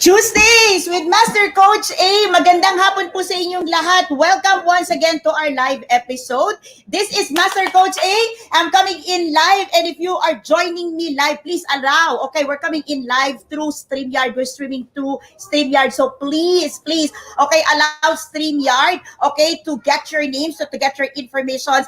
Tuesdays with Master Coach A. Magandang hapon po sa inyong lahat. Welcome once again to our live episode. This is Master Coach A. I'm coming in live, and if you are joining me live, please allow. Okay, we're coming in live through StreamYard. We're streaming through StreamYard. So please, okay, allow StreamYard, okay, to get your names, so to get your information.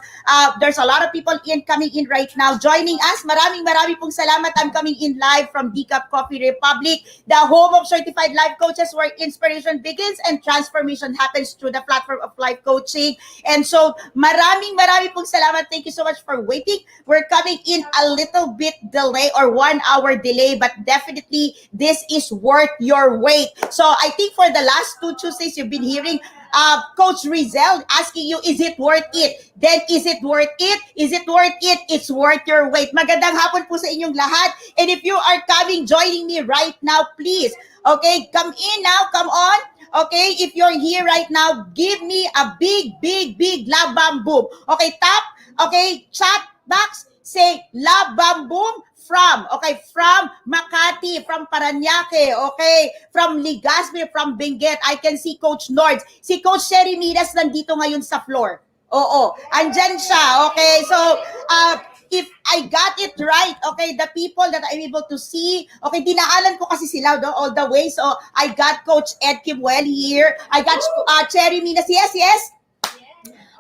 There's a lot of people coming in right now, joining us. Maraming pong salamat. I'm coming in live from Decaf Coffee Republic, the home of certified life coaches, where inspiration begins and transformation happens through the platform of life coaching. And so, maraming pong salamat. Thank you so much for waiting. We're coming in a little bit delay, or 1 hour delay, but definitely this is worth your wait. So, I think for the last 2 Tuesdays, you've been hearing Coach Rizel asking you, is it worth it? Then, is it worth it? Is it worth it? It's worth your wait. Magandang hapon po sa inyong lahat. And if you are joining me right now, please, okay, come in now, come on. Okay, if you're here right now, give me a big love bomb boom. Okay, tap, okay, chat box, say love bomb boom from Makati, from Paranaque, okay, from Legazpi, from Benguet. I can see Coach Nords. Si Coach Sherry Miras nandito ngayon sa floor. Oo, andyan siya, okay? So, if I got it right, okay, the people that I'm able to see, okay, dinaalan ko kasi sila all the way. So, I got Coach Ed Kimwell here. I got Cherry Minas. Yes?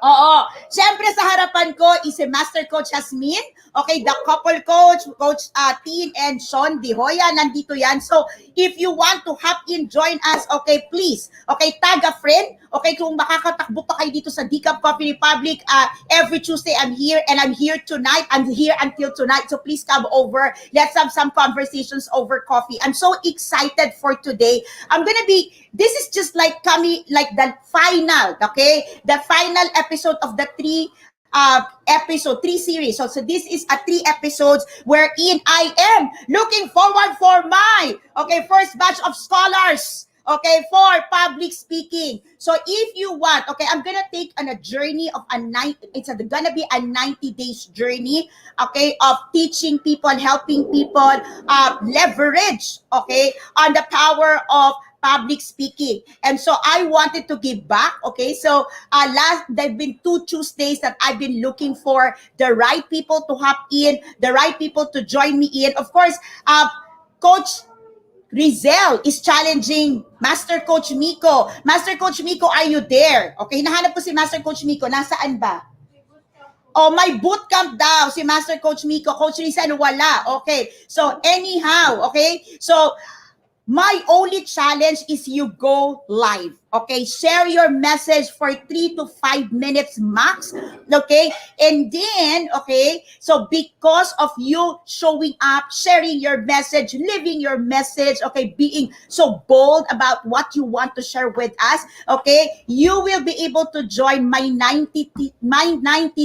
Oo. Siyempre sa harapan ko is si Master Coach Jasmine. Okay, the couple coach, Coach Tin and Sean De Hoya, nandito yan. So, if you want to hop in, join us, okay, please. Okay, tag a friend. Okay, kung makakatakbo pa kayo dito sa Decaf Coffee Republic, every Tuesday I'm here, and I'm here tonight. I'm here until tonight. So, please come over. Let's have some conversations over coffee. I'm so excited for today. This is just like the final, okay? The final episode of the 3 series. So this is a 3 episodes wherein I am looking forward for my, okay, first batch of scholars, okay, for public speaking. So if you want, okay, I'm gonna take on a journey of it's gonna be a 90 days journey, okay, of teaching people, helping people leverage, okay, on the power of public speaking. And so I wanted to give back, okay? So there've been 2 Tuesdays that I've been looking for the right people to hop in, the right people to join me in. Of course, Coach Rizel is challenging Master Coach Miko. Master Coach Miko, are you there? Okay, hinahanap ko si Master Coach Miko. Nasaan ba? Oh, may bootcamp daw si Master Coach Miko. Coach Rizel, wala. Okay, so anyhow, okay? So, my only challenge is you go live, okay? Share your message for 3 to 5 minutes max, okay? And then, okay, so because of you showing up, sharing your message, living your message, okay, being so bold about what you want to share with us, okay, you will be able to join my 90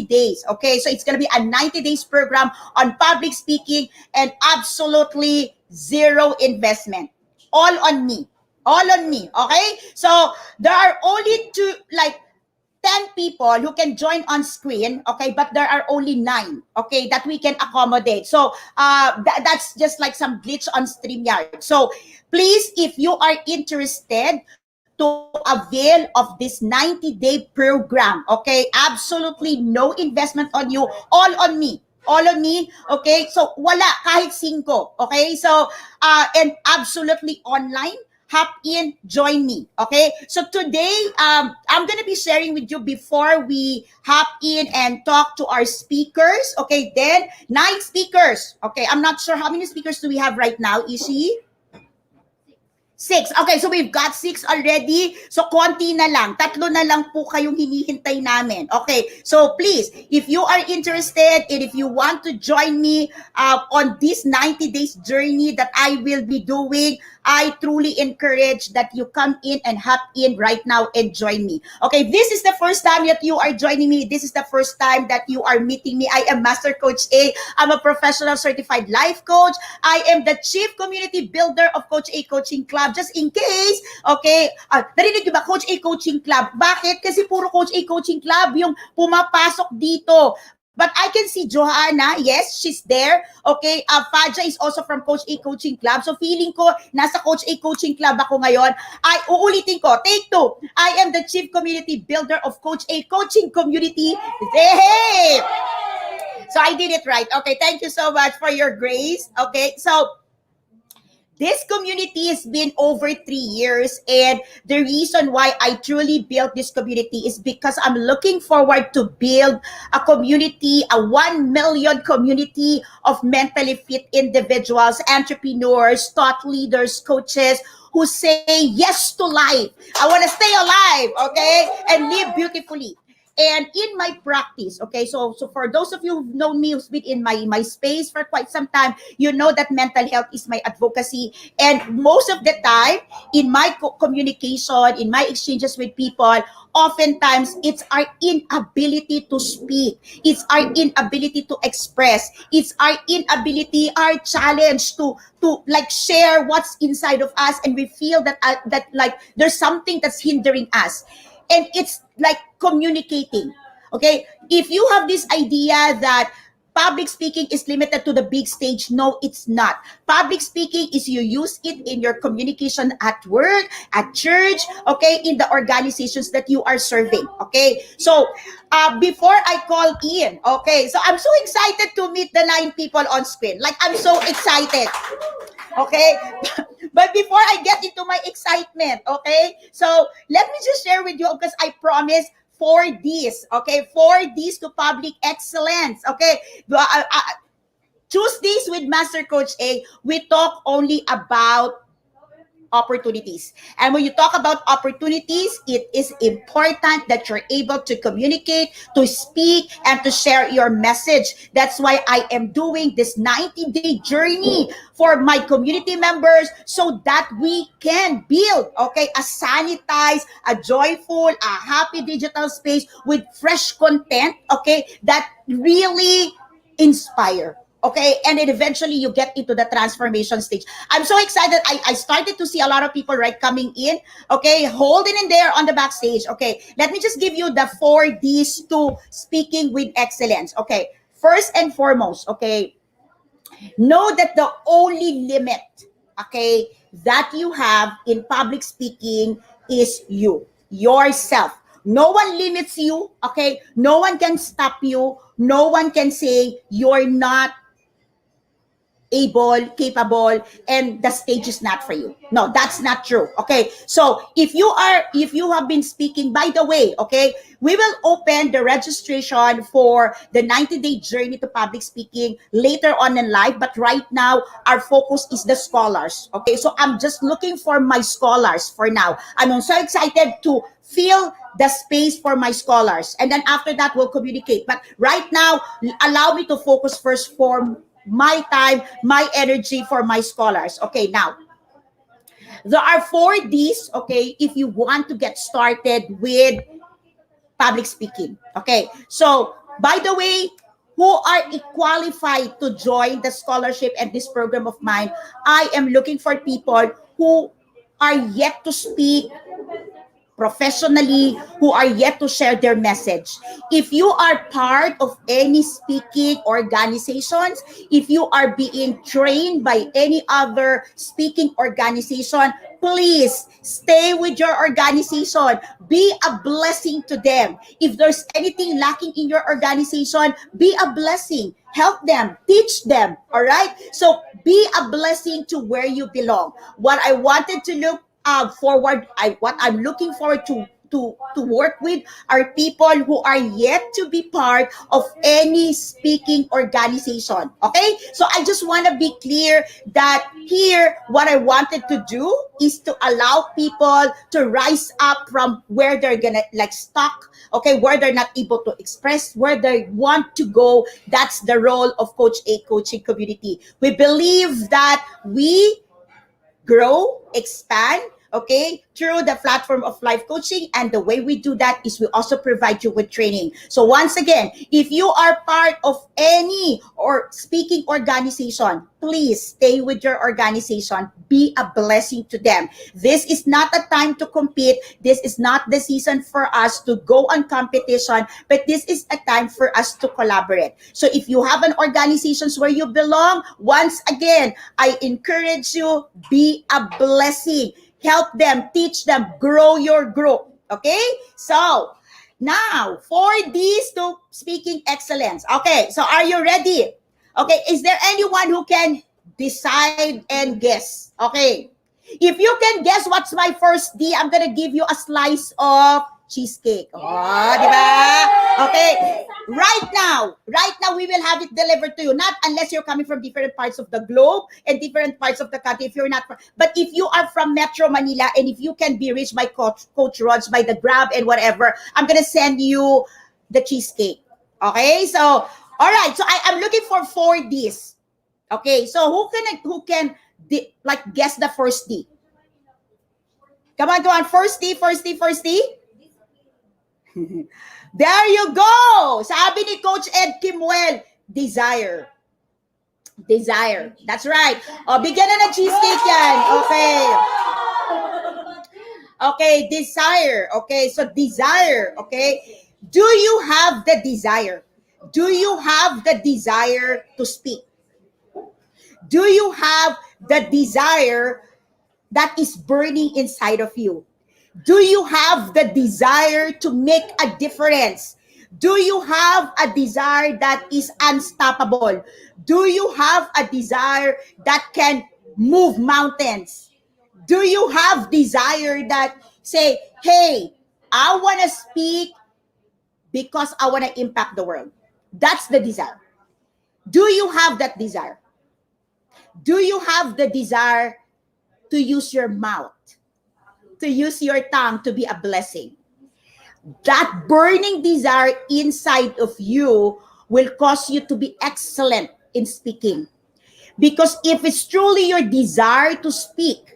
days, okay? So it's going to be a 90 days program on public speaking and absolutely zero investment. All on me, okay? So, there are only 10 people who can join on screen, okay? But there are only 9, okay, that we can accommodate. So, that's just like some glitch on StreamYard. So, please, if you are interested to avail of this 90-day program, okay? Absolutely no investment on you, all on me. All on me, okay? So, wala, kahit 5, okay? So, and absolutely online, hop in, join me, okay? So, today, I'm gonna be sharing with you before we hop in and talk to our speakers, okay? Then, 9 speakers, okay? I'm not sure how many speakers do we have right now, Ishi? 6. Okay, so we've got 6 already. So, konti na lang. 3 na lang po kayong hinihintay namin. Okay, so please, if you are interested and if you want to join me on this 90 days journey that I will be doing, I truly encourage that you come in and hop in right now and join me. Okay, this is the first time that you are joining me. This is the first time that you are meeting me. I am Master Coach A. I'm a professional certified life coach. I am the chief community builder of Coach A Coaching Club. Just in case, okay, narinig niyo ba, Coach A Coaching Club? Bakit? Kasi puro Coach A Coaching Club yung pumapasok dito. But I can see Johanna, yes, she's there. Okay, Faja is also from Coach A Coaching Club. So feeling ko, nasa Coach A Coaching Club ako ngayon. Ay, uulitin ko, take two. I am the Chief Community Builder of Coach A Coaching Community. Hey! So I did it right. Okay, thank you so much for your grace. Okay, so this community has been over 3 years, and the reason why I truly built this community is because I'm looking forward to build a community, a 1 million community of mentally fit individuals, entrepreneurs, thought leaders, coaches who say yes to life. I want to stay alive, okay, and live beautifully. And in my practice, okay, so for those of you who've known me, who's been in my space for quite some time, you know that mental health is my advocacy. And most of the time, in my communication, in my exchanges with people, oftentimes it's our inability to speak, it's our inability to express, it's our inability, our challenge to like share what's inside of us, and we feel that that like there's something that's hindering us, and it's like communicating. Okay, if you have this idea that public speaking is limited to the big stage, no, it's not. Public speaking is you use it in your communication at work, at church, okay, in the organizations that you are serving. Okay, so before I call in, okay, so I'm so excited to meet the 9 people on screen. Like, I'm so excited. Okay, but before I get into my excitement, okay, so let me just share with you, because I promised 4Ds, okay, 4Ds to public excellence, okay. Tuesdays with Master Coach A, we talk only about opportunities. And when you talk about opportunities, it is important that you're able to communicate, to speak, and to share your message. That's why I am doing this 90-day journey for my community members, so that we can build, okay, a sanitized, a joyful, a happy digital space with fresh content, okay, that really inspire. Okay, and then eventually you get into the transformation stage. I'm so excited. I started to see a lot of people right coming in. Okay, holding in there on the backstage. Okay, let me just give you the 4Ds to speaking with excellence. Okay, first and foremost, okay, know that the only limit, okay, that you have in public speaking is you, yourself. No one limits you, okay? No one can stop you. No one can say you're not able, capable, and the stage is not for you. No, that's not true. Okay. So if you have been speaking, by the way, okay, we will open the registration for the 90-day journey to public speaking later on in life. But right now, our focus is the scholars. Okay. So I'm just looking for my scholars for now. I'm so excited to fill the space for my scholars. And then after that, we'll communicate. But right now, allow me to focus first for my time, my energy for my scholars. Okay, now, there are 4Ds, okay, if you want to get started with public speaking. Okay, so by the way, who are qualified to join the scholarship and this program of mine, I am looking for people who are yet to speak professionally, who are yet to share their message. If you are part of any speaking organizations, if you are being trained by any other speaking organization, please stay with your organization. Be a blessing to them. If there's anything lacking in your organization, be a blessing. Help them, teach them, all right? So be a blessing to where you belong. What I wanted to look forward, what I'm looking forward to work with are people who are yet to be part of any speaking organization. Okay, so I just want to be clear that here what I wanted to do is to allow people to rise up from where they're gonna like stuck, okay, where they're not able to express where they want to go. That's the role of Coach A Coaching Community. We believe that we grow, expand okay, through the platform of life coaching. And the way we do that is we also provide you with training. So once again, if you are part of any or speaking organization, please stay with your organization. Be a blessing to them. This is not a time to compete. This is not the season for us to go on competition, but this is a time for us to collaborate. So if you have an organizations where you belong, once again, I encourage you, be a blessing. Help them, teach them, grow your group. Okay? So, now, for these to speaking excellence. Okay, so are you ready? Okay, is there anyone who can decide and guess? Okay. If you can guess what's my first D, I'm gonna give you a slice of cheesecake. Oh, di ba? Okay. Right now, we will have it delivered to you. Not unless you're coming from different parts of the globe and different parts of the country. If you're not from, but if you are from Metro Manila and if you can be reached by Coach Rods, by the Grab and whatever, I'm gonna send you the cheesecake. Okay. So, all right. So I'm looking for 4 Ds. Okay. So who can like guess the first D? Come on. First D. There you go. Sabi ni Coach Ed Kimwell, desire. That's right. O, bigyan na ng cheesecake yan. Okay. Okay, desire. Okay, so desire. Okay. Do you have the desire? Do you have the desire to speak? Do you have the desire that is burning inside of you? Do you have the desire to make a difference? Do you have a desire that is unstoppable? Do you have a desire that can move mountains? Do you have desire that say, hey, I want to speak because I want to impact the world? That's the desire. Do you have that desire? Do you have the desire to use your mouth, to use your tongue to be a blessing? That burning desire inside of you will cause you to be excellent in speaking. Because if it's truly your desire to speak,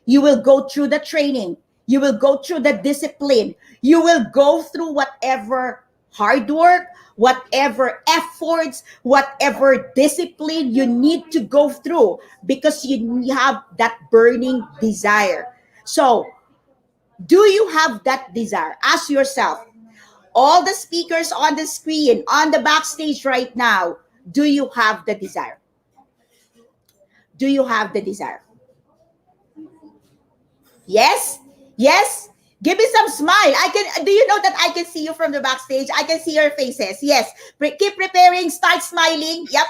you will go through the training, you will go through the discipline, you will go through whatever hard work, whatever efforts, whatever discipline you need to go through because you have that burning desire. So, do you have that desire? Ask yourself. All the speakers on the screen, on the backstage right now, do you have the desire? Do you have the desire? Yes? Yes? Give me some smile. Do you know that I can see you from the backstage? I can see your faces. Yes. Keep preparing. Start smiling. Yep.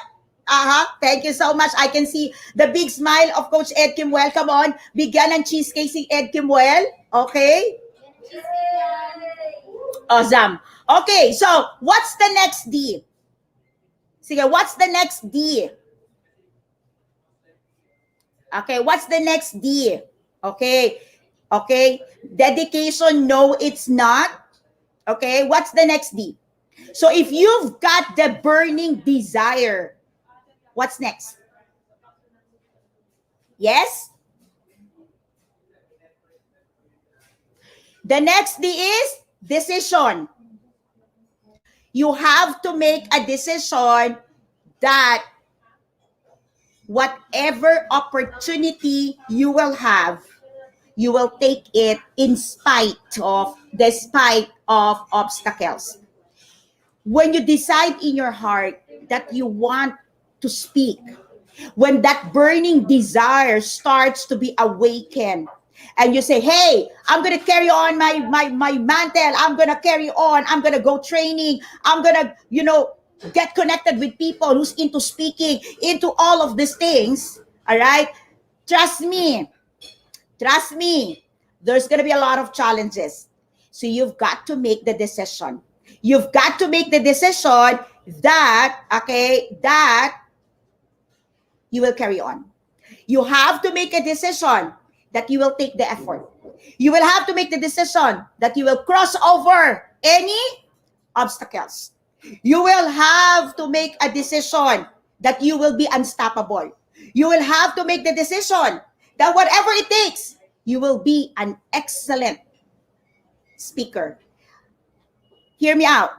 Thank you so much. I can see the big smile of Coach Ed Kimwell. Come on. Bigyan ng cheesecake si Ed Kimwell. Okay? Awesome. Okay, so what's the next D? Sige, what's the next D? Okay, what's the next D? Okay. Okay. Dedication, no, it's not. Okay, what's the next D? So if you've got the burning desire, what's next? Yes? The next D is decision. You have to make a decision that whatever opportunity you will have, you will take it despite of obstacles. When you decide in your heart that you want to speak, when that burning desire starts to be awakened, and you say, hey, I'm going to carry on my mantle. I'm going to carry on. I'm going to go training. I'm going to, get connected with people who's into speaking, into all of these things. All right? Trust me. There's going to be a lot of challenges. So you've got to make the decision. You've got to make the decision that you will carry on. You have to make a decision that you will take the effort. You will have to make the decision that you will cross over any obstacles. You will have to make a decision that you will be unstoppable. You will have to make the decision that whatever it takes, you will be an excellent speaker. Hear me out.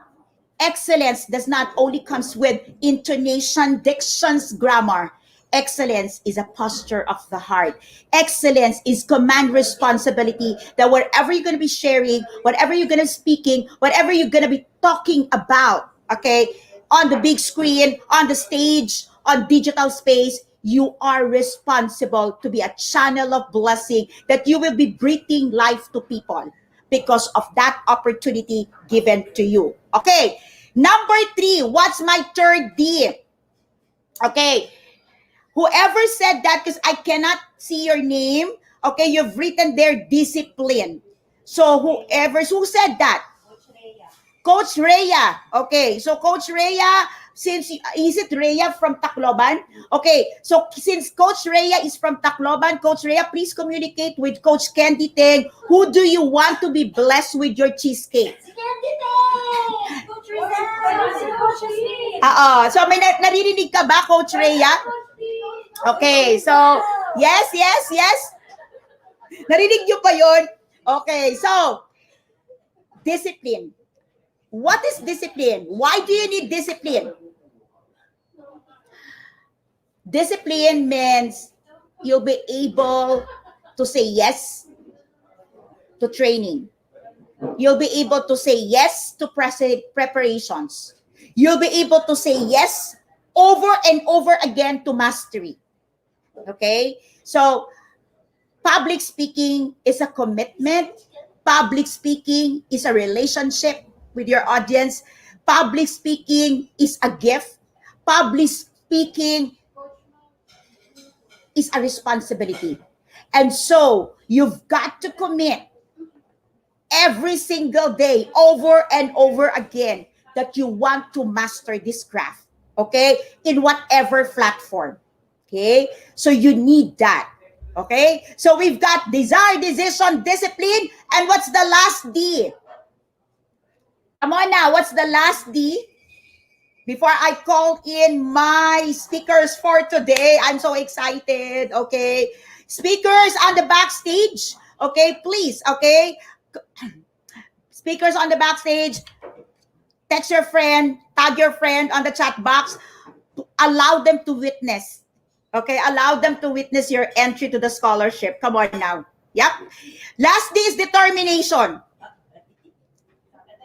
Excellence does not only comes with intonation, dictions, grammar. Excellence is a posture of the heart. Excellence is command responsibility that whatever you're going to be sharing, whatever you're going to be speaking, whatever you're going to be talking about, okay, on the big screen, on the stage, on digital space, you are responsible to be a channel of blessing that you will be breathing life to people because of that opportunity given to you. Okay, number 3, what's my third D? Okay, whoever said that, because I cannot see your name, okay, you've written there discipline. So who said that? Coach Rhea. Okay, so Coach Rhea, since is it Rhea from Tacloban? Okay, so since Coach Rhea is from Tacloban, Coach Rhea, please communicate with Coach Candy Teng. Who do you want to be blessed with your cheesecake? Candy Teng! Coach Rhea! So may naririnig ka ba, Coach Rhea? Okay, so yes. Narinig niyo pa yun? Okay, so discipline. What is discipline? Why do you need discipline? Discipline means you'll be able to say yes to training. You'll be able to say yes to preparations. You'll be able to say yes over and over again to mastery. Okay? So, public speaking is a commitment. Public speaking is a relationship with your audience. Public speaking is a gift. Public speaking is a responsibility. And so, you've got to commit every single day, over and over again, that you want to master this craft. Okay? In whatever platform. Okay? So, you need that. Okay? So, we've got desire, decision, discipline, and what's the last D? Come on now, what's the last D? Before I call in my speakers for today, I'm so excited, okay? Speakers on the backstage, okay, please, okay? Speakers on the backstage, text your friend, tag your friend on the chat box, allow them to witness, okay? Allow them to witness your entry to the scholarship. Come on now. Yep. Last D is determination.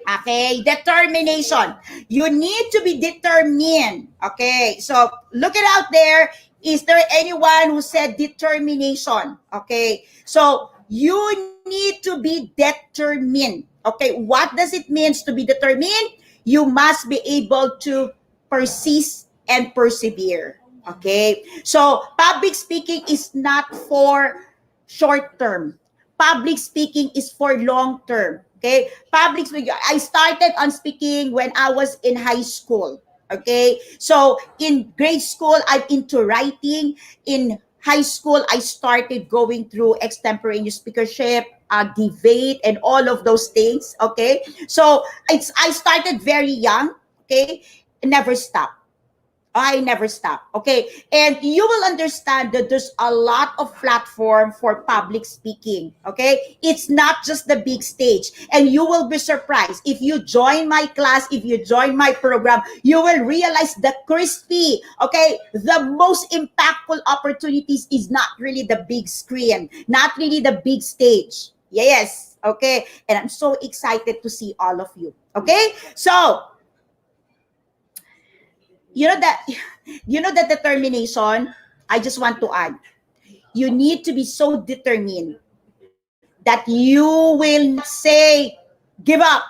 Okay, determination. You need to be determined. Okay, so look it out there. Is there anyone who said determination? Okay, so you need to be determined. Okay, what does it mean to be determined? You must be able to persist and persevere. Okay, so public speaking is not for short term. Public speaking is for long term. Okay, public speaking. I started on speaking when I was in high school. Okay, so in grade school, I'm into writing. In high school, I started going through extemporaneous speakership, debate, and all of those things. Okay, so I started very young. Okay, never stopped. I never stop. Okay. And you will understand that there's a lot of platform for public speaking. Okay. It's not just the big stage. And you will be surprised. If you join my class, if you join my program, you will realize the crispy, okay, the most impactful opportunities is not really the big screen, not really the big stage. Yes. Okay. And I'm so excited to see all of you. Okay. So, you know that determination, I just want to add, you need to be so determined that you will not say give up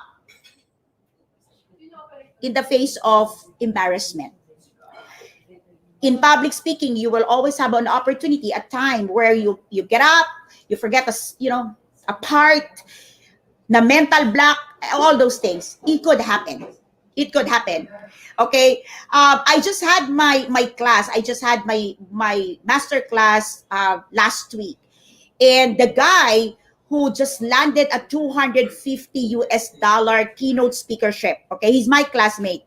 in the face of embarrassment. In public speaking, you will always have an opportunity, a time where you get up, you forget a part, the mental block, all those things. It could happen. It could happen. Okay. I just had my class. I just had my master class last week. And the guy who just landed a $250 keynote speakership. Okay. He's my classmate.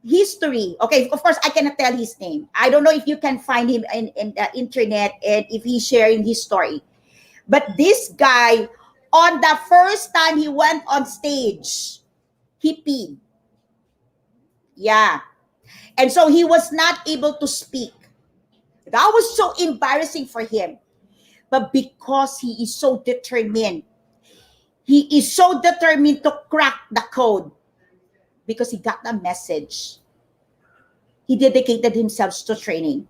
history. Okay, of course, I cannot tell his name. I don't know if you can find him in the internet and if he's sharing his story. But this guy, on the first time he went on stage, he peed. Yeah. And so he was not able to speak. That was so embarrassing for him. But because he is so determined, he is so determined to crack the code because he got a message. He dedicated himself to training.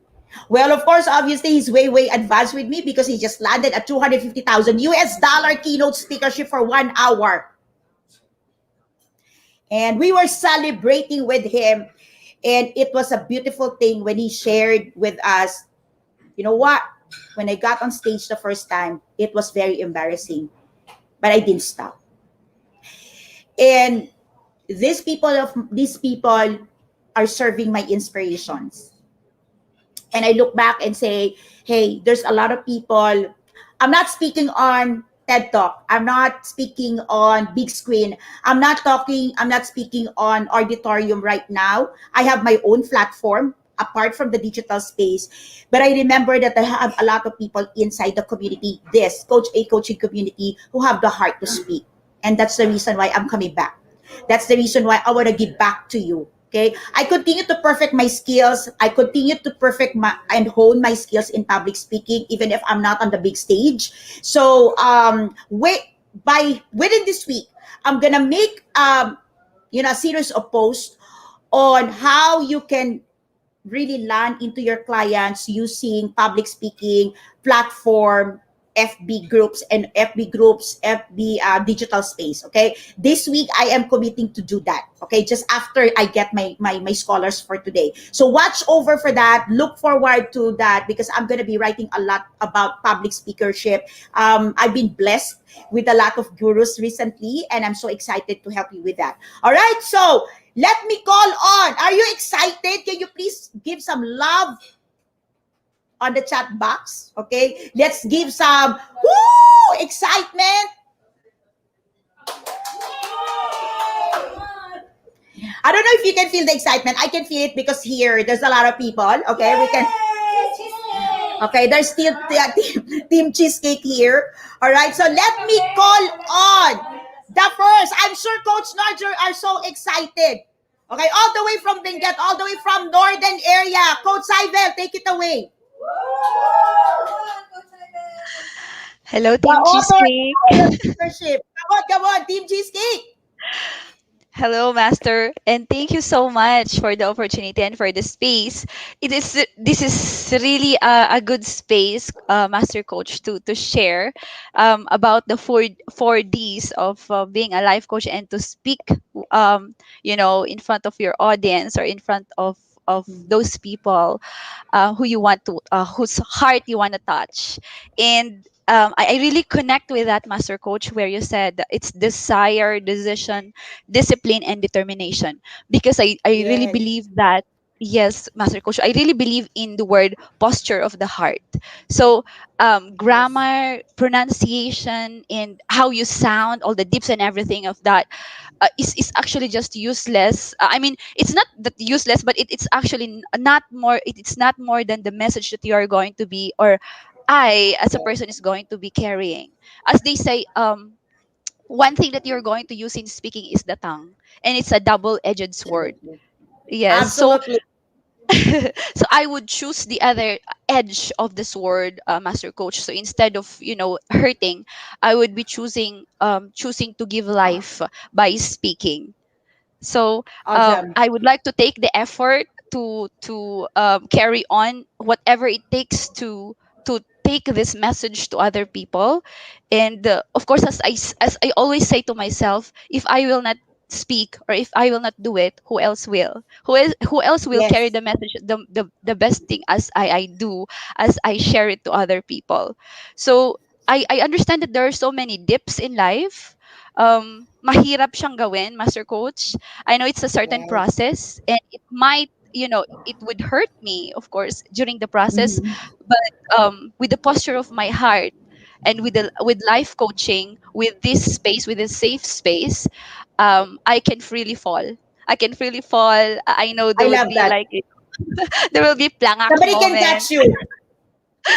Well, of course, obviously, he's way, way advanced with me because he just landed a 250,000 US dollar keynote speakership for 1 hour. And we were celebrating with him. And it was a beautiful thing when he shared with us, you know what? When I got on stage the first time, it was very embarrassing, but I didn't stop. And these people are serving my inspirations. And I look back and say, hey, there's a lot of people. I'm not speaking on TED Talk. I'm not speaking on big screen. I'm not speaking on auditorium right now. I have my own platform apart from the digital space. But I remember that I have a lot of people inside the community, this Coach A coaching community, who have the heart to speak. And that's the reason why I'm coming back. That's the reason why I want to give back to you. Okay, I continue to perfect my skills. I continue to perfect and hone my skills in public speaking, even if I'm not on the big stage. So, within this week, I'm gonna make a series of posts on how you can really land into your clients using public speaking platform, FB digital space. Okay, this week I am committing to do that. Okay, just after I get my scholars for today. So watch over for that. Look forward to that because I'm gonna be writing a lot about public speakership. I've been blessed with a lot of gurus recently, and I'm so excited to help you with that. All right, so let me call on. Are you excited? Can you please give some love on the chat box? Okay, let's give some excitement. I don't know if you can feel the excitement. I can feel it because here there's a lot of people. Okay, we can. Okay, there's still team cheesecake here. All right, so let me call on the first. I'm sure Coach Narger are so excited. Okay, all the way from Benguet, all the way from northern area. Coach Saivel, take it away. Hello, The Team honor Cheesecake. of leadership. Come on, Team Cheesecake. Hello, Master, and thank you so much for the opportunity and for the space. This is really a good space, Master Coach, to share about the four Ds of being a life coach and to speak, in front of your audience or in front of those people who you want to whose heart you want to touch. And I really connect with that, Master Coach, where you said that it's desire, decision, discipline, and determination, because I really Yes, believe that. Yes, Master Coach, I really believe in the word posture of the heart. So yes, grammar, pronunciation, and how you sound, all the dips and everything of that is actually just useless. I mean, it's not that useless, but it's actually not more. It's not more than the message that you are going to be, or I as a person is going to be carrying. As they say, one thing that you're going to use in speaking is the tongue, and it's a double-edged sword. absolutely. Yes. So Absolutely. so I would choose the other edge of the sword, Master Coach. So instead of hurting, I would be choosing to give life by speaking. So Awesome. I would like to take the effort to carry on whatever it takes to take this message to other people. And of course, as I always say to myself, if I will not speak or if I will not do it, who else will? Who else will carry Yes. the message, the best thing as I do, as I share it to other people. So I understand that there are so many dips in life. Mahirap siyang gawin, Master Coach. I know it's a certain Yes. process and it might, it would hurt me, of course, during the process. Mm-hmm. But with the posture of my heart and with life coaching, with this space, with this safe space, I can freely fall. I can freely fall. I know I there would love be that. like there will be plangak Somebody can moment. catch you.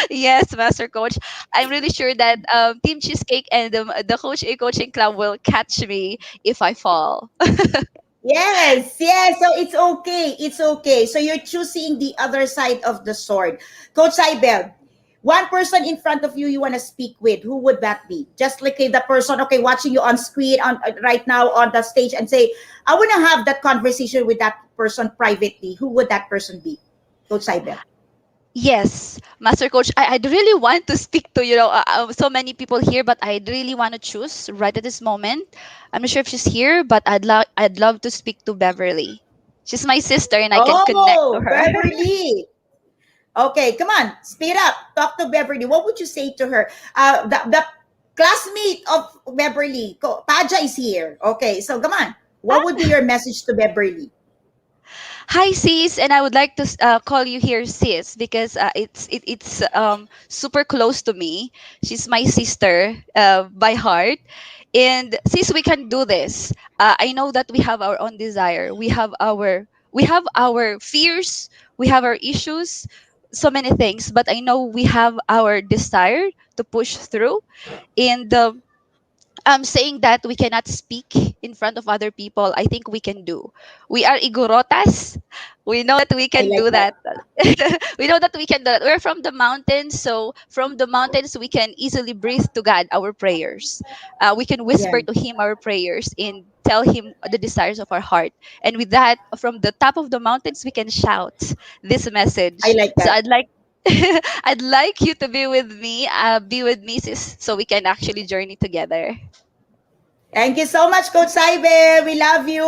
Yes, Master Coach. I'm really sure that Team Cheesecake and the Coach A Coaching Club will catch me if I fall. Yes, yes. So it's okay. It's okay. So you're choosing the other side of the sword. Coach Saibel, one person in front of you you want to speak with, who would that be? Just like the person, okay, watching you on screen on right now on the stage and say, I want to have that conversation with that person privately. Who would that person be? Coach Saibel. Yes, Master Coach. I'd really want to speak to so many people here, but I'd really want to choose right at this moment. I'm not sure if she's here, but I'd love to speak to Beverly. She's my sister, and I can connect to Oh, her. Beverly. Okay, come on, speed up. Talk to Beverly. What would you say to her? The classmate of Beverly, Paja is here. Okay, so come on. What would be your message to Beverly? Hi, sis, and I would like to call you here, sis, because it's super close to me. She's my sister by heart, and sis, we can do this. I know that we have our own desire. We have our fears. We have our issues. So many things, but I know we have our desire to push through, and saying that we cannot speak in front of other people, I think we can do. We are igorotas. We know that we I can like do that. that. We know that we can do that. We're from the mountains, so from the mountains we can easily breathe to God our prayers. We can Yeah, whisper to Him our prayers and tell Him the desires of our heart. And with that, from the top of the mountains, we can shout this I message. like So that. I'd like I'd like you to be with me, sis, so we can actually journey together. Thank you so much, Coach Saibe. We love you.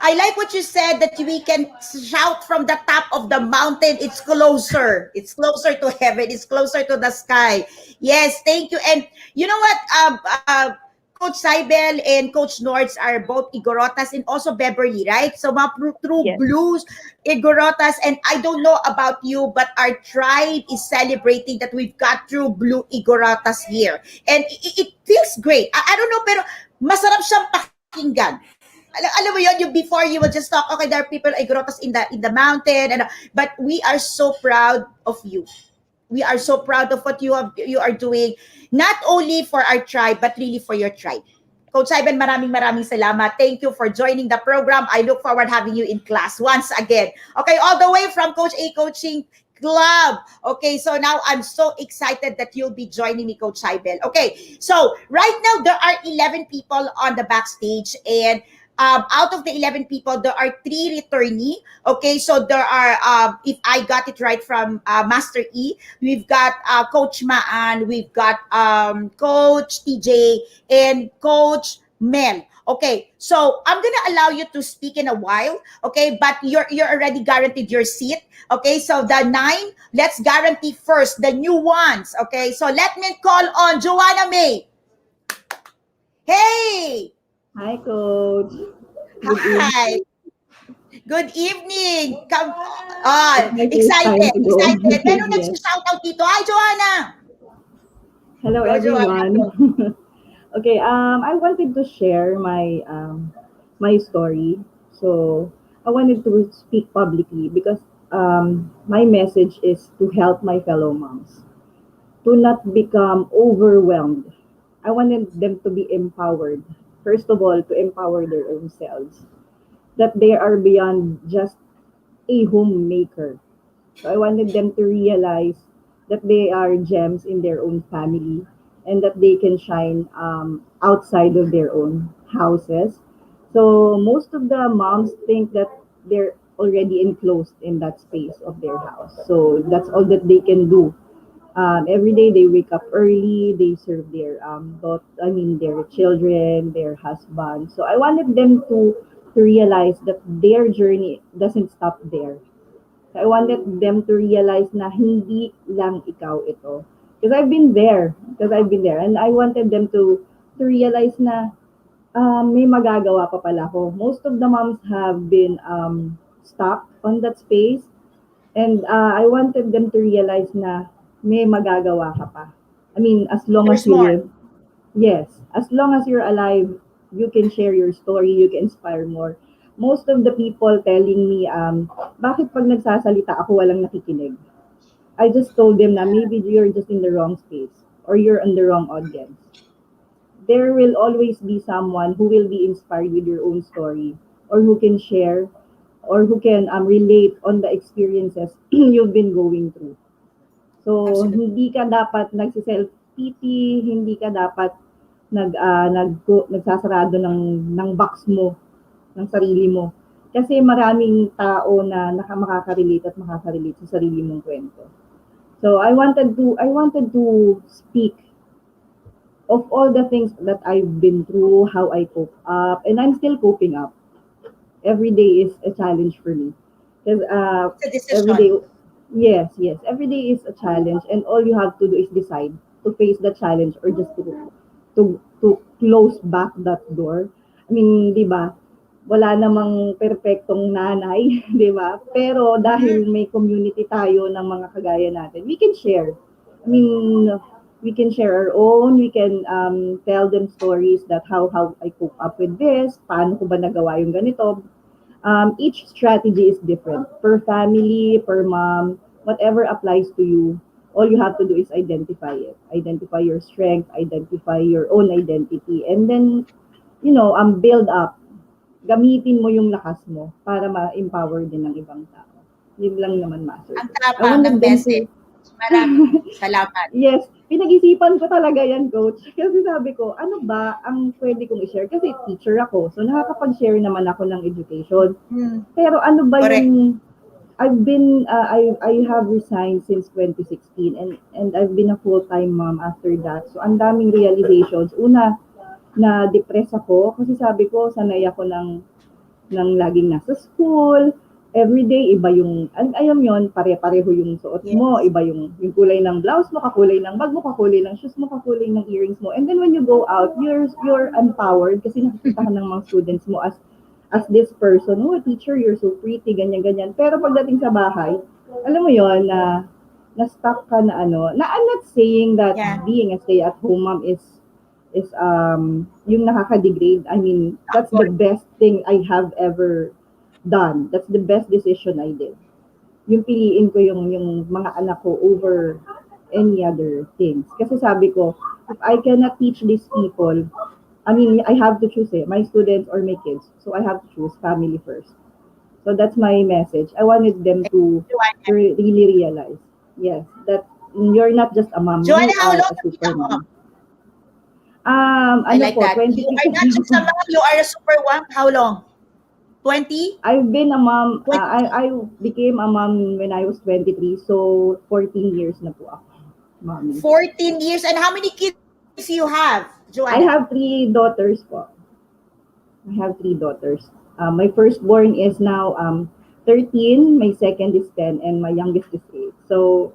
I like what you said that we can shout from the top of the mountain. It's closer. It's closer to heaven. It's closer to the sky. Yes, thank you. And you know what? Coach Saibel and Coach Nords are both Igorotas and also Beverly, right? So through Yes. blues, Igorotas, and I don't know about you, but our tribe is celebrating that we've got true blue Igorotas here. And it feels great. I don't know, pero masarap siyang pakinggan. Alam mo yon, yung before you will just talk, okay, there are people Igorotas in the mountain, and but we are so proud of you. We are so proud of what you are doing, not only for our tribe, but really for your tribe. Coach Ivan, maraming salamat. Thank you for joining the program. I look forward having you in class once again. Okay, all the way from Coach A Coaching Club. Okay, so now I'm so excited that you'll be joining me, Coach Ibel. Okay, so right now there are 11 people on the backstage, and out of the 11 people, there are 3 returnee. Okay, so there are, if I got it right from Master E, we've got Coach Maan, we've got Coach TJ, and Coach Mel. Okay, so I'm gonna allow you to speak in a while. Okay, but you're already guaranteed your seat. Okay, so the 9, let's guarantee first the new ones. Okay, so let me call on Joanna May. Hey, Hi, Coach. Good hi. evening. Good evening. Come It's on. my first time Excited, to go. excited. Meron Yes. nagsi-shoutout dito. Hi, Joanna. Hello, Go, Joanna. everyone. Okay. I wanted to share my story. So I wanted to speak publicly because my message is to help my fellow moms to not become overwhelmed. I wanted them to be empowered. First of all, to empower their own selves, that they are beyond just a homemaker. So I wanted them to realize that they are gems in their own family and that they can shine outside of their own houses. So most of the moms think that they're already enclosed in that space of their house. So that's all that they can do. Every day they wake up early, they serve their their children, their husband. So I wanted them to realize that their journey doesn't stop there. So I wanted them to realize na hindi lang ikaw ito. Because I've been there. Because I've been there. And I wanted them to realize na may magagawa pa pala ako. Most of the moms have been stuck on that space. And I wanted them to realize na may magagawa ka pa. I mean, as long as There's you more. live, yes, as long as you're alive, you can share your story, you can inspire more. most of the people telling me, bakit pag nagsasalita ako walang nakikinig? I just told them na maybe you're just in the wrong space or you're in the wrong audience. There will always be someone who will be inspired with your own story or who can share or who can relate on the experiences you've been going through. So, Absolutely. hindi ka dapat nagsi-self-pity, hindi ka dapat nagsasarado ng box mo, ng sarili mo. Kasi maraming tao na makaka-relate at makaka-relate sa sarili mong kwento. So, I wanted to speak of all the things that I've been through, how I cope up, and I'm still coping up. Every day is a challenge for me. Because It's a every day, decision. yes, every day is a challenge, and all you have to do is decide to face the challenge or just to close back that door. I mean, di ba? Wala namang perpektong nanay, di ba? Pero Mhm. dahil may community tayo ng mga kagaya natin, we can share. I mean, we can share our own, we can tell them stories that how I cope up with this, paano ko ba nagawa yung ganito. Each strategy is different. Per family, per mom, whatever applies to you, all you have to do is identify it. Identify your strength, identify your own identity, and then, build up. Gamitin mo yung lakas mo para ma-empower din ng ibang tao. Yun lang naman, Master Ang Coach. I tapang ng wanted them message. to Maraming salamat. Yes, pinag-isipan ko talaga yan, coach. Kasi sabi ko, ano ba ang pwede kong i-share? Kasi teacher ako, so nakakapag-share naman ako ng education. Hmm. Pero ano ba Correct. yung I have resigned since 2016 and I've been a full-time mom after that. So ang daming realizations. Una, na depress ako kasi sabi ko sanay ako ng laging nasa school. Everyday, iba yung, ayun yon pare-pareho yung suot mo, Yes. iba yung kulay ng blouse mo, kakulay ng bag mo, kakulay ng shoes mo, kakulay ng earrings mo. And then when you go out, you're empowered kasi nakikita ka ng mga students mo as this person, oh, teacher, you're so pretty, ganyan-ganyan. Pero pagdating sa bahay, alam mo yon na stuck ka na I'm not saying that Yeah. being a stay-at-home mom is yung nakaka-degrade. I mean, Of that's the course. best thing I have ever done. That's the best decision I did. Yung piliin ko yung mga anak ko over any other things. Kasi sabi ko, if I cannot teach these people, I mean, I have to choose my students or my kids. So I have to choose family first. So that's my message. I wanted them to Joanna. really realize, yes, that you're not just a mom, Joanna, you how are long a have you super been a mom? mom. I Ano like po, that. You are 23 not just a mom, you are a super mom. How long? 20? I've been a mom, 20? I became a mom when I was 23, so 14 years na po ako, mommy. 14 years. And how many kids you have, I Joanna? have 3 daughters po. I have 3 daughters. My firstborn is now 13, my second is 10, and my youngest is 8. So,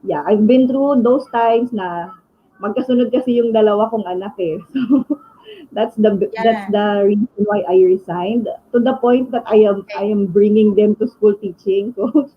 yeah, I've been through those times na magkasunod kasi yung dalawa kong anak eh. So, that's Yeah. the reason why I resigned to the point that I Okay. am bringing them to school teaching. So,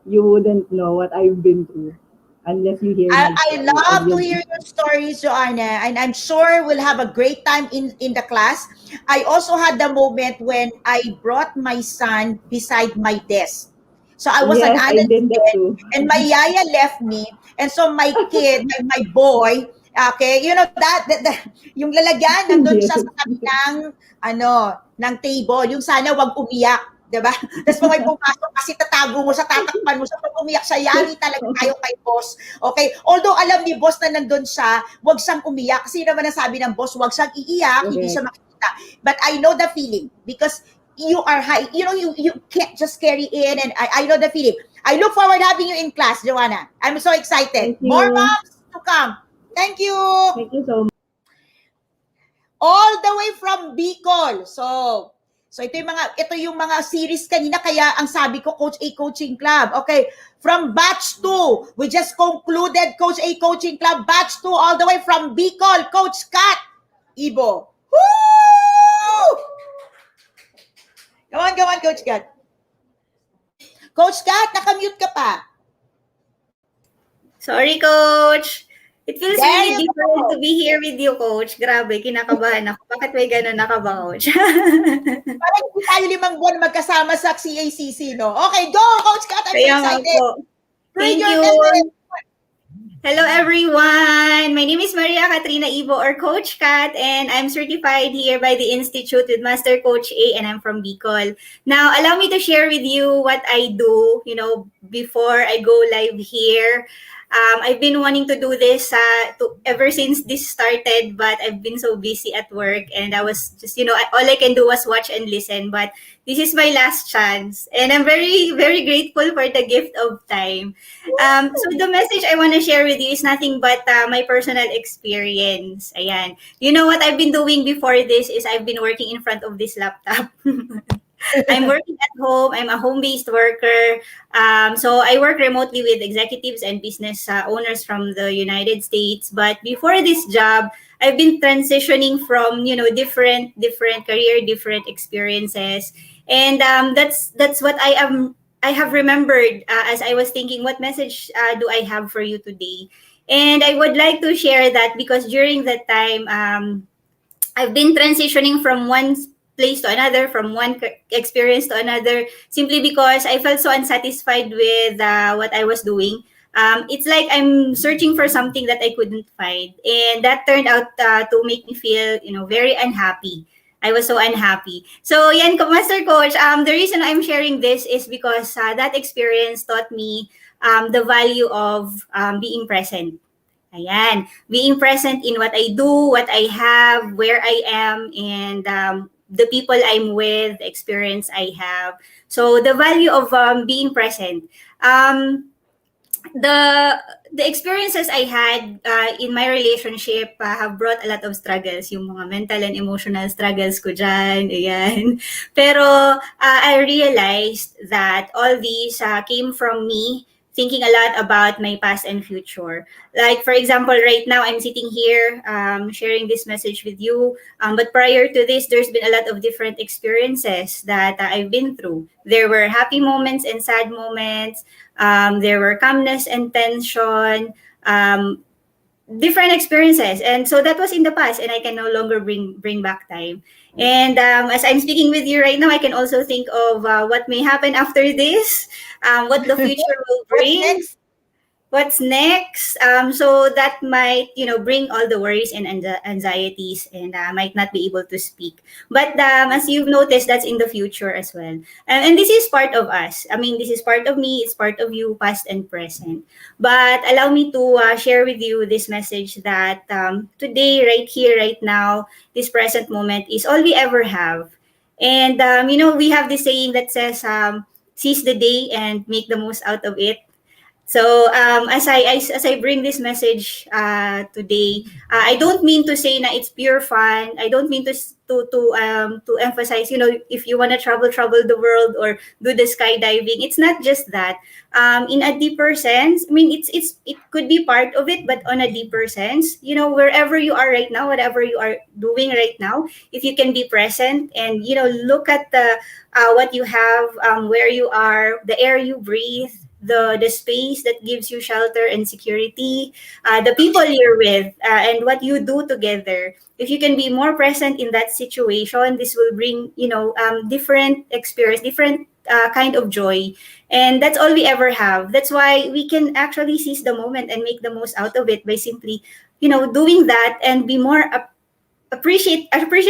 you wouldn't know what I've been through unless you hear my I story, or love to you'll hear your stories, Joanna, and I'm sure we'll have a great time in the class. I also had the moment when I brought my son beside my desk. So I was an yes, I adult did that kid, too. and my yaya left me, and so my kid, my boy, okay, you know that, yung lalagyan nandun Yes. siya sa tabi ng ng table, yung sana wag umiyak, 'di ba? Tapos pag may pumasok kasi tatago mo siya, tatakpan mo siya, pag umiyak siya, yari talaga tayo kay boss. Okay? Although alam ni boss na nandun siya, wag siyang umiyak kasi naman ang sabi ng boss, wag siyang iiyak, hindi siya Correct. makikita. But I know the feeling because you are high, you can't just carry in, and I know the feeling. I look forward having you in class, Joanna. I'm so excited. Thank More you. moms to come. Thank you. Thank you so much. All the way from Bicol. So ito yung mga series kanina kaya ang sabi ko Coach A Coaching Club. Okay, from batch 2, we just concluded Coach A Coaching Club batch 2 all the way from Bicol, Coach Kat Ibo. Woo! Come on, Coach Kat. Coach Kat, nakamute ka pa. Sorry, Coach. It feels There really you different to go. be here with you, Coach. Grabe, kinakabahan ako. Bakit may gano'n na ka ba, Coach? Parang hindi tayo 5 buwan magkasama sa CACC, no? Okay, go, Coach Kat. I'm so Kaya nga excited. po. Bring Thank your you. message. Hello, everyone. My name is Maria Katrina Ivo, or Coach Kat, and I'm certified here by the Institute with Master Coach A, and I'm from Bicol. Now, allow me to share with you what I do, before I go live here. I've been wanting to do this ever since this started, but I've been so busy at work, and I was just, all I can do was watch and listen. But this is my last chance, and I'm very, very grateful for the gift of time. So the message I want to share with you is nothing but my personal experience. Ayan. You know what I've been doing before this is I've been working in front of this laptop. I'm working at home. I'm a home-based worker. So I work remotely with executives and business owners from the United States. But before this job, I've been transitioning from different career, different experiences, and that's what I have remembered as I was thinking, what message do I have for you today? And I would like to share that because during that time, I've been transitioning from one place to another, from one experience to another, simply because I felt so unsatisfied with what I was doing. It's like I'm searching for something that I couldn't find, and that turned out to make me feel, very unhappy. I was so unhappy. So, yan, Master Coach. The reason I'm sharing this is because that experience taught me the value of being present. Ayan. Being present in what I do, what I have, where I am, and the people I'm with, the experience I have. So the value of being present. The the experiences I had in my relationship have brought a lot of struggles, yung mga mental and emotional struggles ko dyan, ayan. Pero I realized that all these came from me thinking a lot about my past and future. Like, for example, right now I'm sitting here sharing this message with you. But prior to this, there's been a lot of different experiences that I've been through. There were happy moments and sad moments. There were calmness and tension, different experiences, and so that was in the past, and I can no longer bring back time. And as I'm speaking with you right now, I can also think of what may happen after this, what the future will What's bring, next? what's next. So that might, bring all the worries and anxieties, and might not be able to speak. But as you've noticed, that's in the future as well. And this is part of us. I mean, this is part of me. It's part of you, past and present. But allow me to share with you this message that today, right here, right now, this present moment is all we ever have. And we have this saying that says, seize the day and make the most out of it. So as I bring this message today, I don't mean to say that it's pure fun. I don't mean to emphasize, if you want to travel the world or do the skydiving. It's not just that. In a deeper sense, I mean, it could be part of it, but on a deeper sense, wherever you are right now, whatever you are doing right now, if you can be present and look at the what you have, where you are, the air you breathe, the space that gives you shelter and security, the people you're with, and what you do together. If you can be more present in that situation, this will bring different experience, different kind of joy, and that's all we ever have. That's why we can actually seize the moment and make the most out of it by simply doing that and be more appreciate every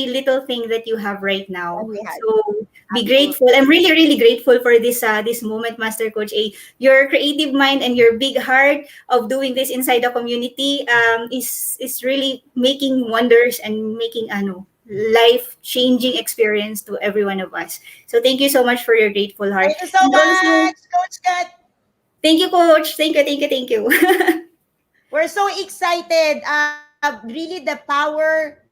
little thing that you have right And now. we had. So be Absolutely. grateful. I'm really, really grateful for this moment, Master Coach A. Your creative mind and your big heart of doing this inside the community is really making wonders and making life changing experience to every one of us. So thank you so much for your grateful heart. Thank you so And also, much, Coach Kat. thank you, Coach. Thank you. We're so excited. Really, the power,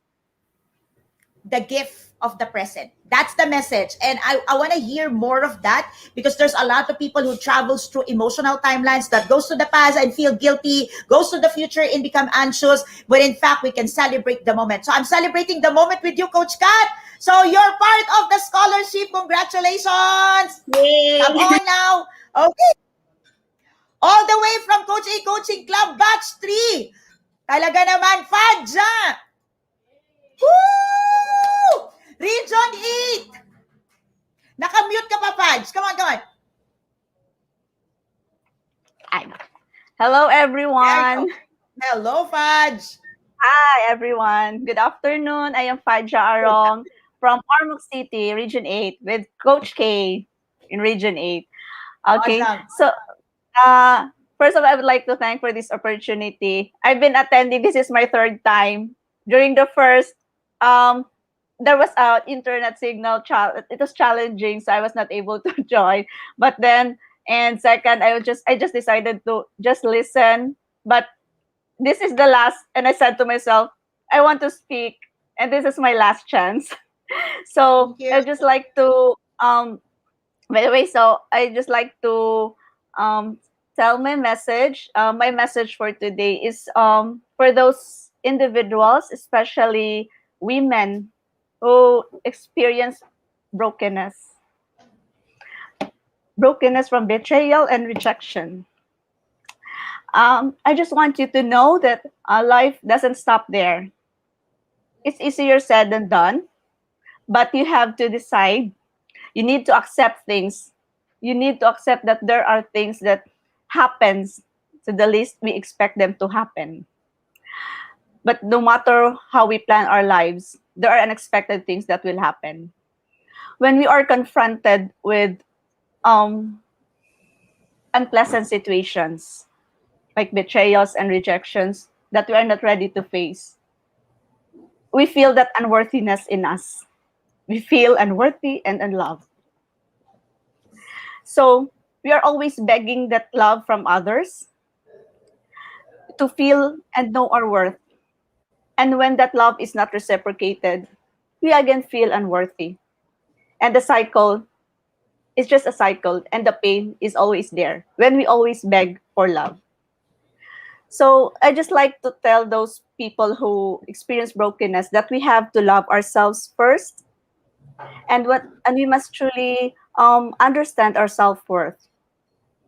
the gift of the present. That's the message. And I want to hear more of that because there's a lot of people who travels through emotional timelines that goes to the past and feel guilty, goes to the future and become anxious. But in fact, we can celebrate the moment. So I'm celebrating the moment with you, Coach Kat. So you're part of the scholarship. Congratulations. Come Yay. on now. Okay. All the way from Coach A Coaching Club, Batch 3. Talaga naman, Fadja! Woo! Region 8. Nakamute ka pa, Fadj. Come on, come on. Hi. Hello, There you everyone. go. Hello, Fadj. Hi, everyone. Good afternoon. I am Faja Arong from Ormoc City, Region 8, with Coach K in Region 8. Okay, Awesome. so uh, first of all, I would like to thank for this opportunity. I've been attending, this is my third time. During the first, um, there was a internet signal, it was challenging, so I was not able to join. But then, and second, I just decided to just listen. But this is the last, and I said to myself, I want to speak, and this is my last chance. So Thank you. I just like to by the way, so I just like to um tell my message. My message for today is for those individuals, especially women who experience brokenness brokenness from betrayal and rejection. I just want you to know that life doesn't stop there. It's easier said than done, but you have to decide. You need to accept things. You need to accept that there are things that happens to the least we expect them to happen. But no matter how we plan our lives, there are unexpected things that will happen. When we are confronted with um, unpleasant situations like betrayals and rejections that we are not ready to face, we feel that unworthiness in us. We feel unworthy and unloved. So we are always begging that love from others to feel and know our worth. And when that love is not reciprocated, we again feel unworthy. And the cycle is just a cycle, and the pain is always there when we always beg for love. So I just like to tell those people who experience brokenness that we have to love ourselves first, and we must truly understand our self-worth.